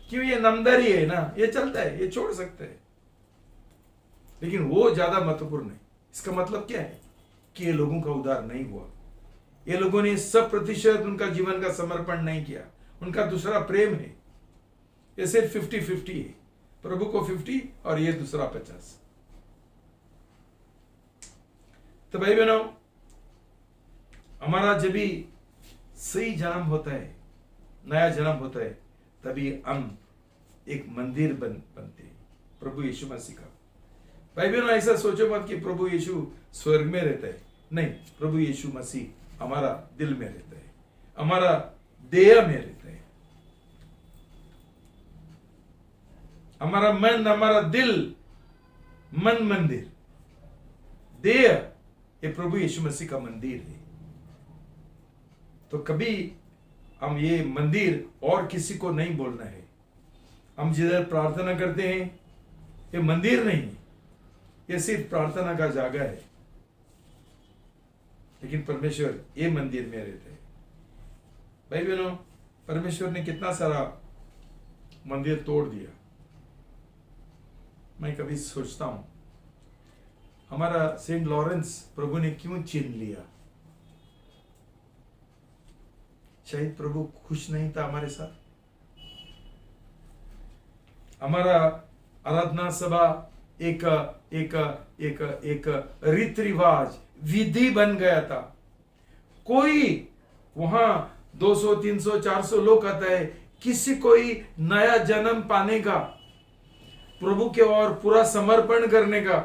क्यों? ये नमदरी है ना, ये चलता है, ये छोड़ सकते हैं, लेकिन वो ज्यादा महत्वपूर्ण नहीं। इसका मतलब क्या है कि ये लोगों का उद्धार नहीं हुआ। ये लोगों ने 100% उनका जीवन का समर्पण नहीं किया। उनका दूसरा प्रेम है। ये सिर्फ 50-50 है। प्रभु को 50 और ये दूसरा 50। तो भाई बहनों, हमारा जब भी सही जन्म होता है, नया जन्म होता है, तभी हम एक मंदिर बनते हैं प्रभु यीशु मसीह का। भाई बहनों, ऐसा सोचो मत कि प्रभु यीशु स्वर्ग में रहता है। नहीं, प्रभु यीशु मसीह हमारा दिल में रहता है, हमारा देह में रहता है। हमारा मन, हमारा दिल, मन मंदिर, देह, ये प्रभु यीशु मसीह का मंदिर है। तो कभी हम ये मंदिर और किसी को नहीं बोलना है। हम जिधर प्रार्थना करते हैं ये मंदिर नहीं है, ये सिर्फ प्रार्थना का जगह है, लेकिन परमेश्वर ये मंदिर में रहते हैं। भाई बहनों, परमेश्वर ने कितना सारा मंदिर तोड़ दिया। मैं कभी सोचता हूं, हमारा सेंट लॉरेंस प्रभु ने क्यों छीन लिया? शायद प्रभु खुश नहीं था हमारे साथ। हमारा आराधना सभा एक रीति रिवाज, विधि बन गया था। कोई वहां 200, 300, 400 लोग आता है, किसी कोई नया जन्म पाने का, प्रभु के ओर पूरा समर्पण करने का,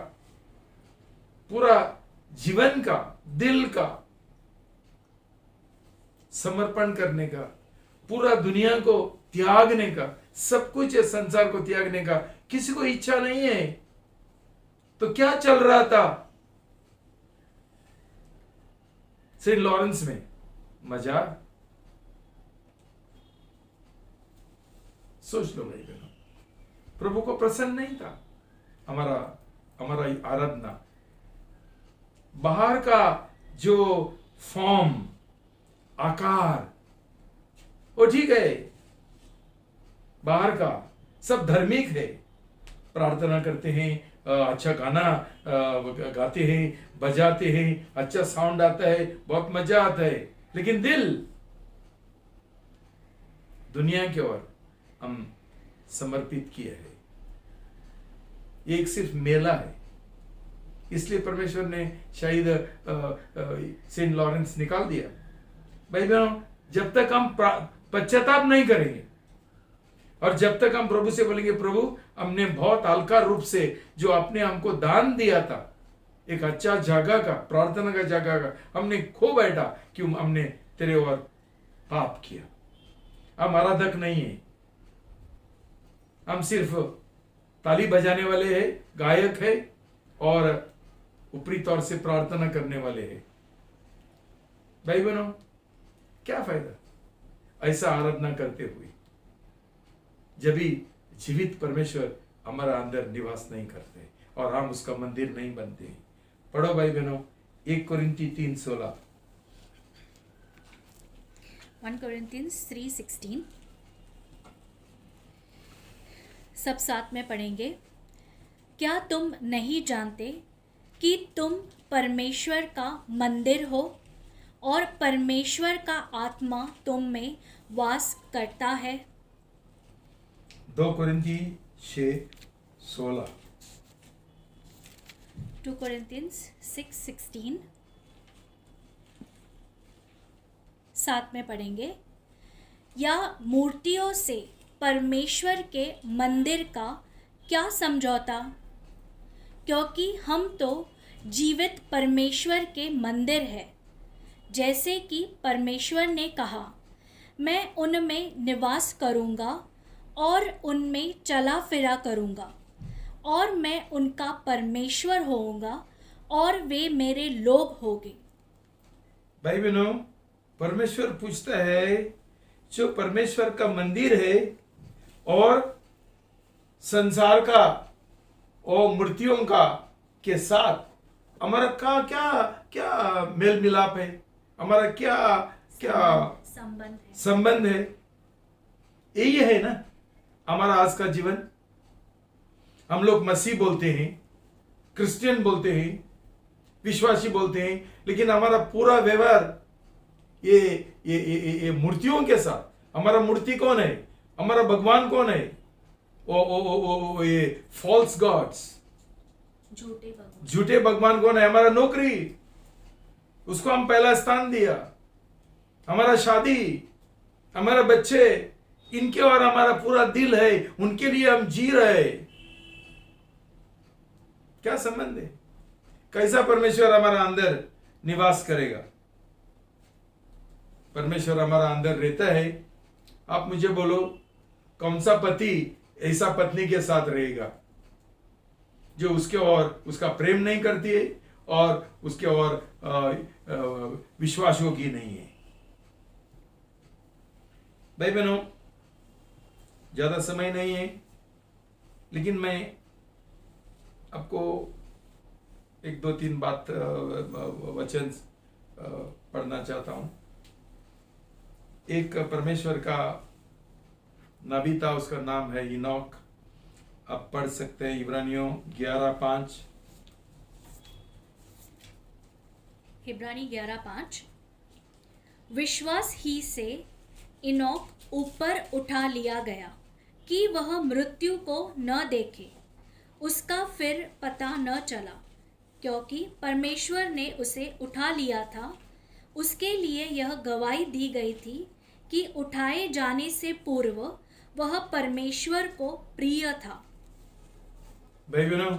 पूरा जीवन का, दिल का समर्पण करने का, पूरा दुनिया को त्यागने का, सब कुछ इस संसार को त्यागने का किसी को इच्छा नहीं है। तो क्या चल रहा था सेंट लॉरेंस में? मजाक। सोच लो भाई बहनों, प्रभु को प्रसन्न नहीं था हमारा आराधना। बाहर का जो फॉर्म, आकार, वो ठीक है, बाहर का सब धार्मिक है, प्रार्थना करते हैं, अच्छा गाना गाते हैं, बजाते हैं, अच्छा साउंड आता है, बहुत मजा आता है, लेकिन दिल दुनिया की ओर हम समर्पित किए हैं। ये एक सिर्फ मेला है, इसलिए परमेश्वर ने शायद सेंट लॉरेंस निकाल दिया। भाई बहनों, जब तक हम पश्चाताप नहीं करेंगे और जब तक हम प्रभु से बोलेंगे प्रभु हमने बहुत हल्का रूप से जो आपने हमको दान दिया था, एक अच्छा जगह का, प्रार्थना का जगह का, हमने खो बैठा क्यों? हमने तेरे ओर पाप किया। हम आराधक नहीं है, हम सिर्फ ताली बजाने वाले हैं, गायक है और ऊपरी तौर से प्रार्थना करने वाले हैं। भाई बहनों, क्या फायदा ऐसा आराधना करते हुए जब भी जीवित परमेश्वर हमारा अंदर निवास नहीं करते और हम उसका मंदिर नहीं बनते। पढ़ो भाई बहनों 1 कोरिन्थी 3:16। 1 Corinthians 3:16 सब साथ में पढ़ेंगे। क्या तुम नहीं जानते कि तुम परमेश्वर का मंदिर हो और परमेश्वर का आत्मा तुम में वास करता है? 2 कोरिन्थी 6:16। 2 Corinthians 6:16 साथ में पढ़ेंगे। या मूर्तियों से परमेश्वर के मंदिर का क्या समझौता? क्योंकि हम तो जीवित परमेश्वर के मंदिर है। जैसे कि परमेश्वर ने कहा, मैं उनमें निवास करूँगा और उनमें चला फिरा करूँगा और मैं उनका परमेश्वर होऊंगा और वे मेरे लोग होंगे। भाई बहनों, परमेश्वर पूछता है जो परमेश्वर का मंदिर है और संसार का और मूर्तियों का के साथ हमारा का क्या क्या मेल मिलाप है, हमारा क्या क्या संबंध है? यही है ना हमारा आज का जीवन। हम लोग मसीह बोलते हैं, क्रिश्चियन बोलते हैं, विश्वासी बोलते हैं, लेकिन हमारा पूरा व्यवहार ये मूर्तियों के साथ। हमारा मूर्ति कौन है? हमारा भगवान कौन है? ये फॉल्स गॉड्स, झूठे भगवान कौन है? हमारा नौकरी, उसको हम पहला स्थान दिया। हमारा शादी, हमारा बच्चे, इनके और हमारा पूरा दिल है, उनके लिए हम जी रहे। क्या संबंध है? कैसा परमेश्वर हमारा अंदर निवास करेगा? परमेश्वर हमारा अंदर रहता है। आप मुझे बोलो, कौन सा पति ऐसा पत्नी के साथ रहेगा जो उसके और उसका प्रेम नहीं करती है और उसके और विश्वास योग्य नहीं है? भाई बहनों, ज्यादा समय नहीं है, लेकिन मैं आपको 1-2-3 बात वचन पढ़ना चाहता हूं। एक परमेश्वर का नबी था, उसका नाम है इनोक। आप पढ़ सकते हैं इब्रानियों 11:5। इब्रानी 11:5। विश्वास ही से इनोक ऊपर उठा लिया गया कि वह मृत्यु को न देखे, उसका फिर पता न चला, क्योंकि परमेश्वर ने उसे उठा लिया था। उसके लिए यह गवाही दी गई थी कि उठाए जाने से पूर्व वह परमेश्वर को प्रिय था। भाई बहनों,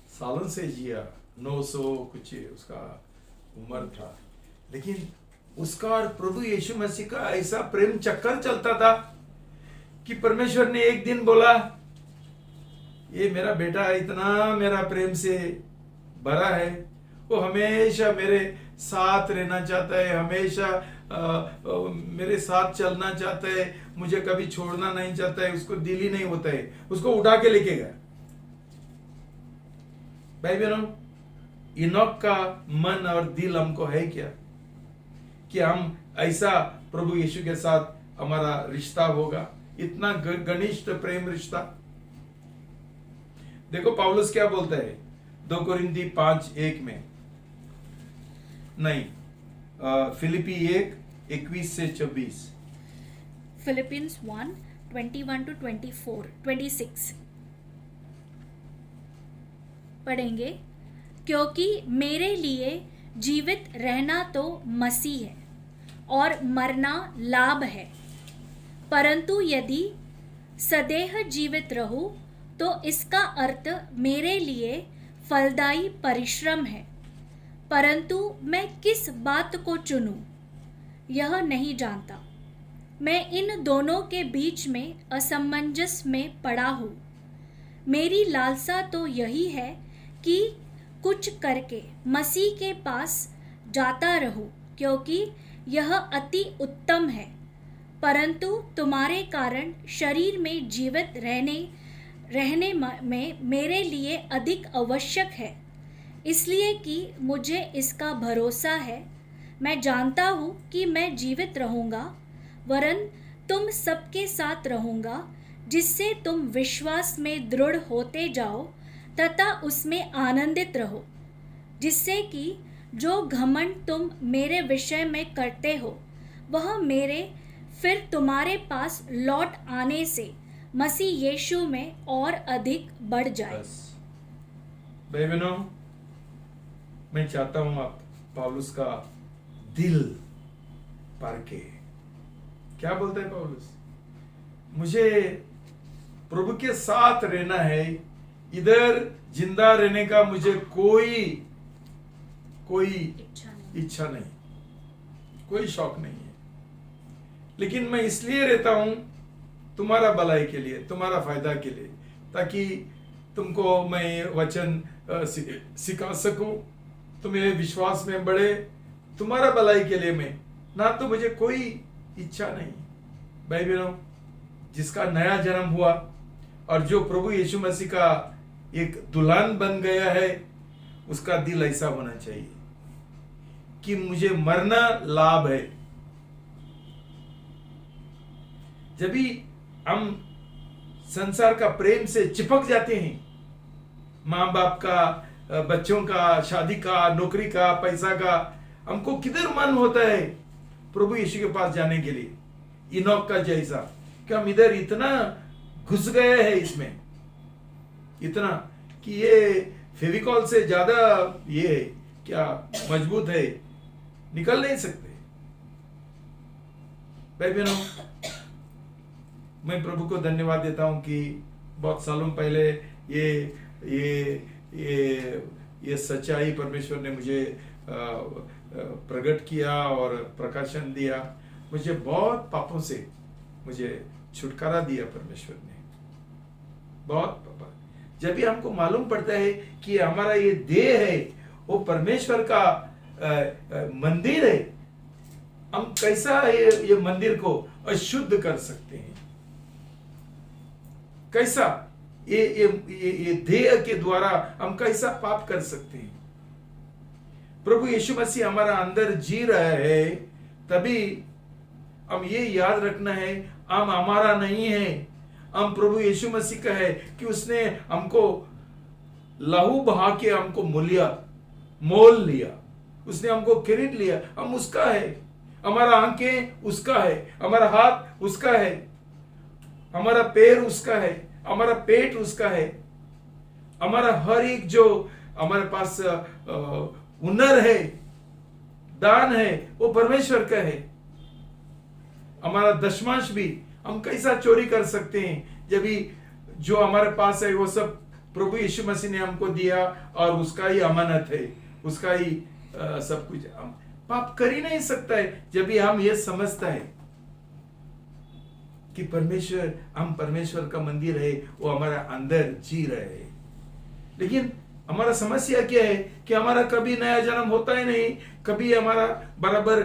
सालों से जिया, 900 कुछ उसका उम्र था, लेकिन उसका और प्रभु यीशु मसीह का ऐसा प्रेम चक्कर चलता था कि परमेश्वर ने एक दिन बोला, ये मेरा बेटा इतना मेरा प्रेम से भरा है, वो हमेशा मेरे साथ रहना चाहता है, हमेशा मेरे साथ चलना चाहता है, मुझे कभी छोड़ना नहीं चाहता है, उसको दिल ही नहीं होता है, उसको उठा के लेके गया। भाई बहनों, इनोक का मन और दिल हमको है क्या कि हम ऐसा प्रभु यीशु के साथ हमारा रिश्ता होगा, इतना घनिष्ठ प्रेम रिश्ता। देखो पौलुस क्या बोलता है 2 कोरिन्थी 5:1 में, नहीं फिलिपी 1:21 से 24। Philippians 1:21 to 26 पढ़ेंगे। क्योंकि मेरे लिए जीवित रहना तो मसीह है और मरना लाभ है, परंतु यदि सदैव जीवित रहूं तो इसका अर्थ मेरे लिए फलदायी परिश्रम है, परंतु मैं किस बात को चुनूं यह नहीं जानता। मैं इन दोनों के बीच में असमंजस में पड़ा हूँ। मेरी लालसा तो यही है कि कुछ करके मसीह के पास जाता रहूं, क्योंकि यह अति उत्तम है, परंतु तुम्हारे कारण शरीर में जीवित रहने में मेरे लिए अधिक आवश्यक है, इसलिए कि मुझे इसका भरोसा है। मैं जानता हूँ कि मैं जीवित रहूँगा, वरन तुम सबके साथ रहूँगा, जिससे तुम विश्वास में दृढ़ होते जाओ तथा उसमें आनंदित रहो, जिससे कि जो घमंड तुम मेरे विषय में करते हो वह मेरे फिर तुम्हारे पास लौट आने से मसीह यीशु में और अधिक बढ़ जाए। भाई बहनों, मैं चाहता हूं आप पौलुस का दिल परखे। क्या बोलता है पौलुस? मुझे प्रभु के साथ रहना है, इधर जिंदा रहने का मुझे कोई इच्छा नहीं, कोई शौक नहीं है, लेकिन मैं इसलिए रहता हूं तुम्हारा भलाई के लिए, तुम्हारा फायदा के लिए, ताकि तुमको मैं वचन सिखा सकूं, तुम्हें विश्वास में बढ़े, तुम्हारा भलाई के लिए। मैं ना तो मुझे कोई इच्छा नहीं। भाई बहनों, जिसका नया जन्म हुआ और जो प्रभु यीशु मसीह का एक दुल्हन बन गया है, उसका दिल ऐसा होना चाहिए कि मुझे मरना लाभ है। जब भी हम संसार का प्रेम से चिपक जाते हैं, माँ बाप का, बच्चों का, शादी का, नौकरी का, पैसा का, हमको किधर मन होता है प्रभु यीशु के पास जाने के लिए, इनोक का जैसा, कि हम इधर इतना घुस गए हैं इसमें, इतना कि ये फेविकॉल से ज्यादा ये क्या मजबूत है, निकल नहीं सकते। भाई बहनों, मैं प्रभु को धन्यवाद देता हूं कि बहुत सालों पहले ये सच्चाई परमेश्वर ने मुझे प्रकट किया और प्रकाशन दिया। मुझे बहुत पापों से मुझे छुटकारा दिया परमेश्वर ने, बहुत पापा। जब भी हमको मालूम पड़ता है कि हमारा ये देह है वो परमेश्वर का मंदिर है, हम कैसा ये मंदिर को अशुद्ध कर सकते हैं, कैसा ये देह के द्वारा हम कैसा पाप कर सकते हैं। प्रभु यीशु मसीह हमारा अंदर जी रहा है, तभी हम ये याद रखना है हम हमारा नहीं है, हम प्रभु यीशु मसीह का है, कि उसने हमको लहू बहा के हमको मोल लिया, उसने हमको खरीद लिया, हम उसका है। हमारा आंखें उसका है, हमारा हाथ उसका है, हमारा पैर उसका है, हमारा पेट उसका है, हमारा हर एक जो हमारे पास हुनर है, दान है, वो परमेश्वर का है। हमारा दशमांश भी हम कैसा चोरी कर सकते हैं, जब भी जो हमारे पास है वो सब प्रभु यीशु मसीह ने हमको दिया और उसका ही अमानत है, उसका ही सब कुछ। हम पाप कर ही नहीं सकता है जब भी हम ये समझता है कि हम परमेश्वर का मंदिर है, वो हमारा अंदर जी रहे हैं। लेकिन हमारा समस्या क्या है कि हमारा कभी नया जन्म होता ही नहीं, कभी हमारा बराबर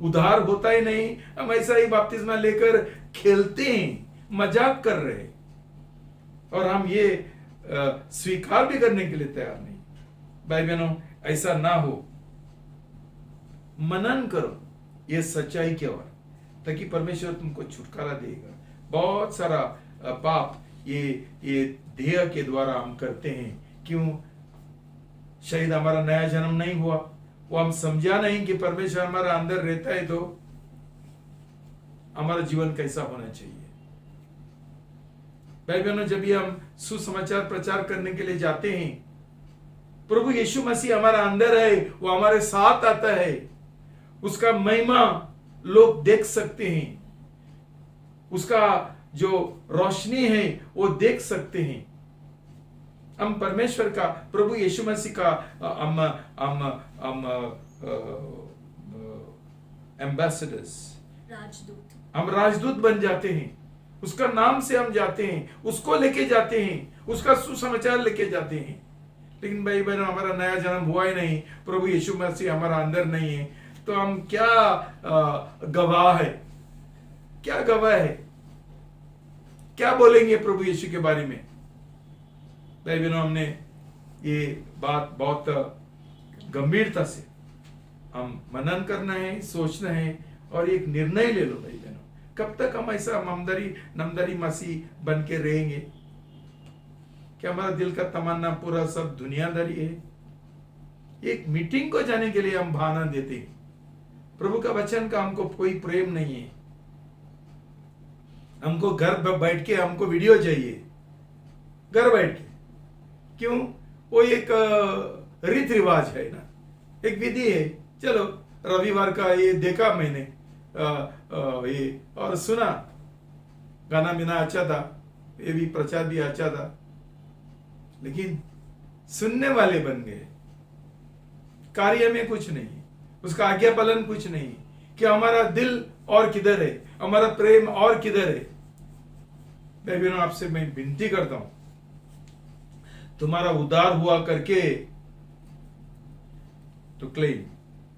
उद्धार होता ही नहीं। हम ऐसा ही बपतिस्मा लेकर खेलते हैं, मजाक कर रहे हैं, और हम ये स्वीकार भी करने के लिए तैयार नहीं। भाई बहनों, ऐसा ना हो, मनन करो ये सच्चाई की ओर, ताकि परमेश्वर तुमको छुटकारा देगा। बहुत सारा पाप ये देह के द्वारा हम करते हैं। क्यों? शायद हमारा नया जन्म नहीं हुआ, वो हम समझा नहीं कि परमेश्वर हमारा अंदर रहता है, तो हमारा जीवन कैसा होना चाहिए। भाई बहनों, जब भी हम सुसमाचार प्रचार करने के लिए जाते हैं, प्रभु यीशु मसीह हमारा अंदर है, वो हमारे साथ आता है, उसका महिमा लोग देख सकते हैं, उसका जो रोशनी है वो देख सकते हैं। हम परमेश्वर का, प्रभु यीशु मसीह का हम एम्बेसडर्स, राजदूत, हम राजदूत बन जाते हैं। उसका नाम से हम जाते हैं, उसको लेके जाते हैं, उसका सुसमाचार लेके जाते हैं। लेकिन भाई बहनों, हमारा नया जन्म हुआ ही नहीं, प्रभु यीशु मसीह हमारा अंदर नहीं है, तो हम क्या गवाह है? क्या गवाह है? क्या बोलेंगे प्रभु यीशु के बारे में? भाई बहनों, हमने ये बात बहुत गंभीरता से हम मनन करना है, सोचना है और एक निर्णय ले लो। भाई बहनों, कब तक हम ऐसा नमदरी मसीह बन के रहेंगे? क्या हमारा दिल का तमन्ना पूरा सब दुनियादारी है? एक मीटिंग को जाने के लिए हम बहाना देते हैं, प्रभु का वचन का हमको कोई प्रेम नहीं है। हमको घर बैठ के हमको वीडियो चाहिए, घर बैठ के। क्यों? वो एक रीत रिवाज है ना, एक विधि है। चलो, रविवार का ये देखा मैंने, ये और सुना, गाना बिना अच्छा था, ये भी प्रचार भी अच्छा था, लेकिन सुनने वाले बन गए, कार्य में कुछ नहीं, उसका आज्ञा पालन कुछ नहीं। कि हमारा दिल और किधर है, हमारा प्रेम और किधर है? भाई बहनों, आपसे मैं विनती करता हूं, तुम्हारा उद्धार हुआ करके तो क्लेम,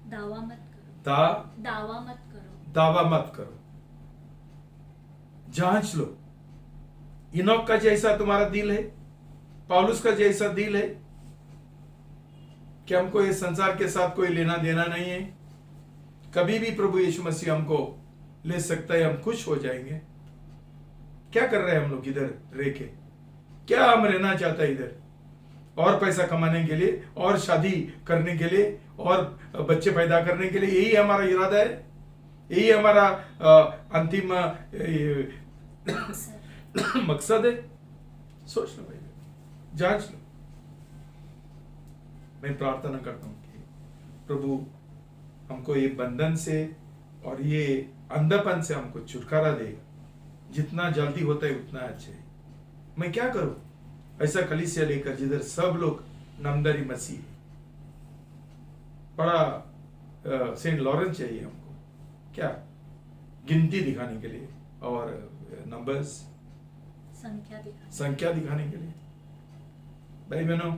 दावा मत करो, दावा मत करो, जांच लो। इनोक का जैसा तुम्हारा दिल है, पौलुस का जैसा दिल है कि हमको इस संसार के साथ कोई लेना देना नहीं है, कभी भी प्रभु यीशु मसीह हमको ले सकता है, हम खुश हो जाएंगे। क्या कर रहे हैं हम लोग इधर रह के? क्या हम रहना चाहते हैं इधर? और पैसा कमाने के लिए, और शादी करने के लिए, और बच्चे पैदा करने के लिए? यही हमारा इरादा है? यही हमारा अंतिम मकसद है? सोच लो भाई, जांच लो। मैं प्रार्थना करता हूं कि प्रभु हमको ये बंधन से और ये अंधापन से हमको छुटकारा देगा। जितना जल्दी होता है उतना अच्छा है। मैं क्या करूं? ऐसा कलीसिया लेकर जिधर सब लोग नामधारी मसीह है। बड़ा सेंट लॉरेंस चाहिए हमको, क्या गिनती दिखाने के लिए और नंबर्स, संख्या दिखाने के लिए। भाई बहनों,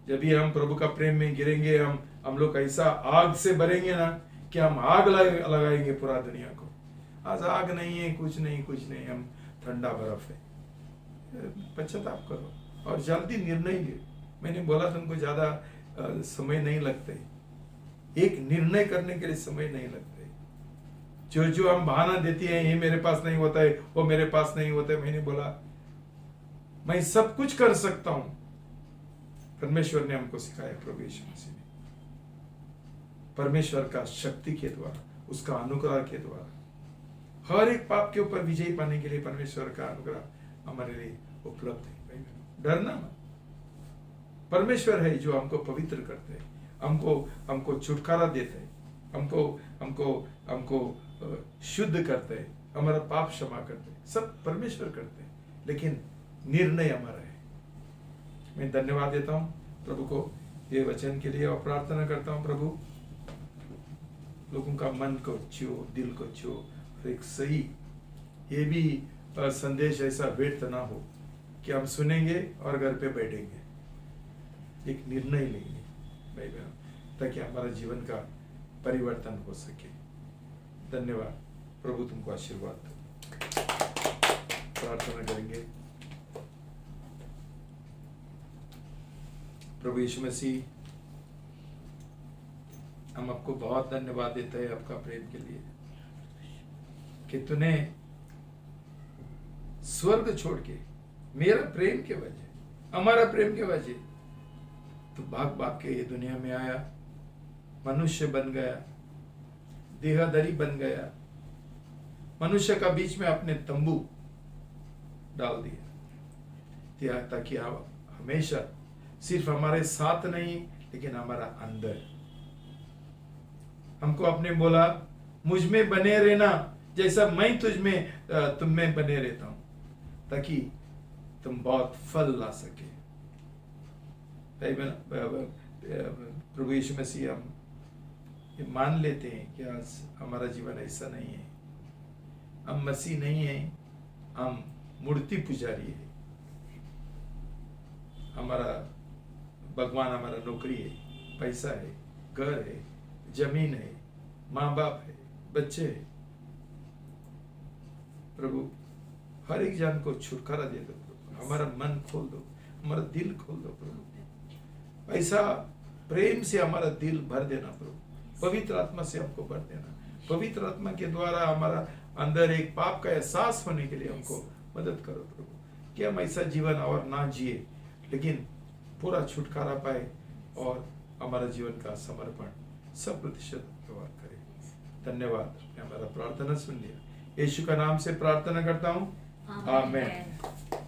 जब भी हम प्रभु का प्रेम में गिरेंगे, हम लोग ऐसा आग से भरेंगे ना कि हम आग लगाएंगे पूरा दुनिया को। आज आग नहीं है, कुछ नहीं, हम ठंडा बर्फ है। पश्चाताप करो और जल्दी निर्णय ले। मैंने बोला तुमको ज्यादा समय नहीं लगता है, एक निर्णय करने के लिए समय नहीं लगता है। जो हम बहाना देते हैं, ये मेरे पास नहीं होता है, वो मेरे पास नहीं होता है। मैंने बोला मैं सब कुछ कर सकता हूं। परमेश्वर ने हमको सिखाया, प्रभु यीशु मसीह ने, परमेश्वर का शक्ति के द्वारा, उसका अनुग्रह के द्वारा हर एक पाप के ऊपर विजय पाने के लिए परमेश्वर का अनुग्रह हमारे लिए उपलब्ध है। डरना मत, परमेश्वर है जो हमको पवित्र करते हैं, हमको छुटकारा देते हैं, हमको शुद्ध करते हैं, हमारा पाप क्षमा करते हैं, सब परमेश्वर करते हैं, लेकिन निर्णय हमारा है। मैं धन्यवाद देता हूं प्रभु को ये वचन के लिए और प्रार्थना करता हूं प्रभु लोगों का मन को छुओ, दिल को छुओ, और एक सही ये भी संदेश ऐसा व्यर्थ ना हो कि हम सुनेंगे और घर पे बैठेंगे, एक निर्णय लेंगे भाई बहन, ताकि हमारा जीवन का परिवर्तन हो सके। धन्यवाद प्रभु, तुमको आशीर्वाद दो। प्रार्थना करेंगे। प्रभु यीशु मसीह, हम आपको बहुत धन्यवाद देते हैं आपका प्रेम के लिए। कि तूने स्वर्ग छोड़ के मेरा प्रेम के वजह, हमारा प्रेम के वजह तो भाग भाग के ये दुनिया में आया, मनुष्य बन गया, देहधारी बन गया, मनुष्य का बीच में अपने तंबू डाल दिया ताकि आप हमेशा सिर्फ हमारे साथ नहीं लेकिन हमारा अंदर। हमको आपने बोला मुझ में बने रहना जैसा मैं तुम में बने रहता हूं, ताकि तुम बहुत फल ला सके। प्रभु यीशु मसीह, हम ये मान लेते हैं कि आज हमारा जीवन ऐसा नहीं है, हम मसीह नहीं है, हम मूर्ति पुजारी है। हमारा भगवान हमारा नौकरी है, पैसा है, घर है, जमीन है, माँ बाप है, बच्चे है। प्रभु हर एक जन को छुटकारा दे दो प्रभु, हमारा मन खोल दो, हमारा दिल खोल दो प्रभु। ऐसा प्रेम से हमारा दिल भर देना प्रभु, पवित्र आत्मा से हमको भर देना। पवित्र आत्मा के द्वारा हमारा अंदर एक पाप का एहसास होने के लिए हमको मदद करो प्रभु, कि हम ऐसा जीवन और ना जिए लेकिन पूरा छुटकारा पाए और हमारा जीवन का समर्पण 100% व्यवहार करें। धन्यवाद, हमारा प्रार्थना सुन लिया। यीशु का नाम से प्रार्थना करता हूँ, आमीन।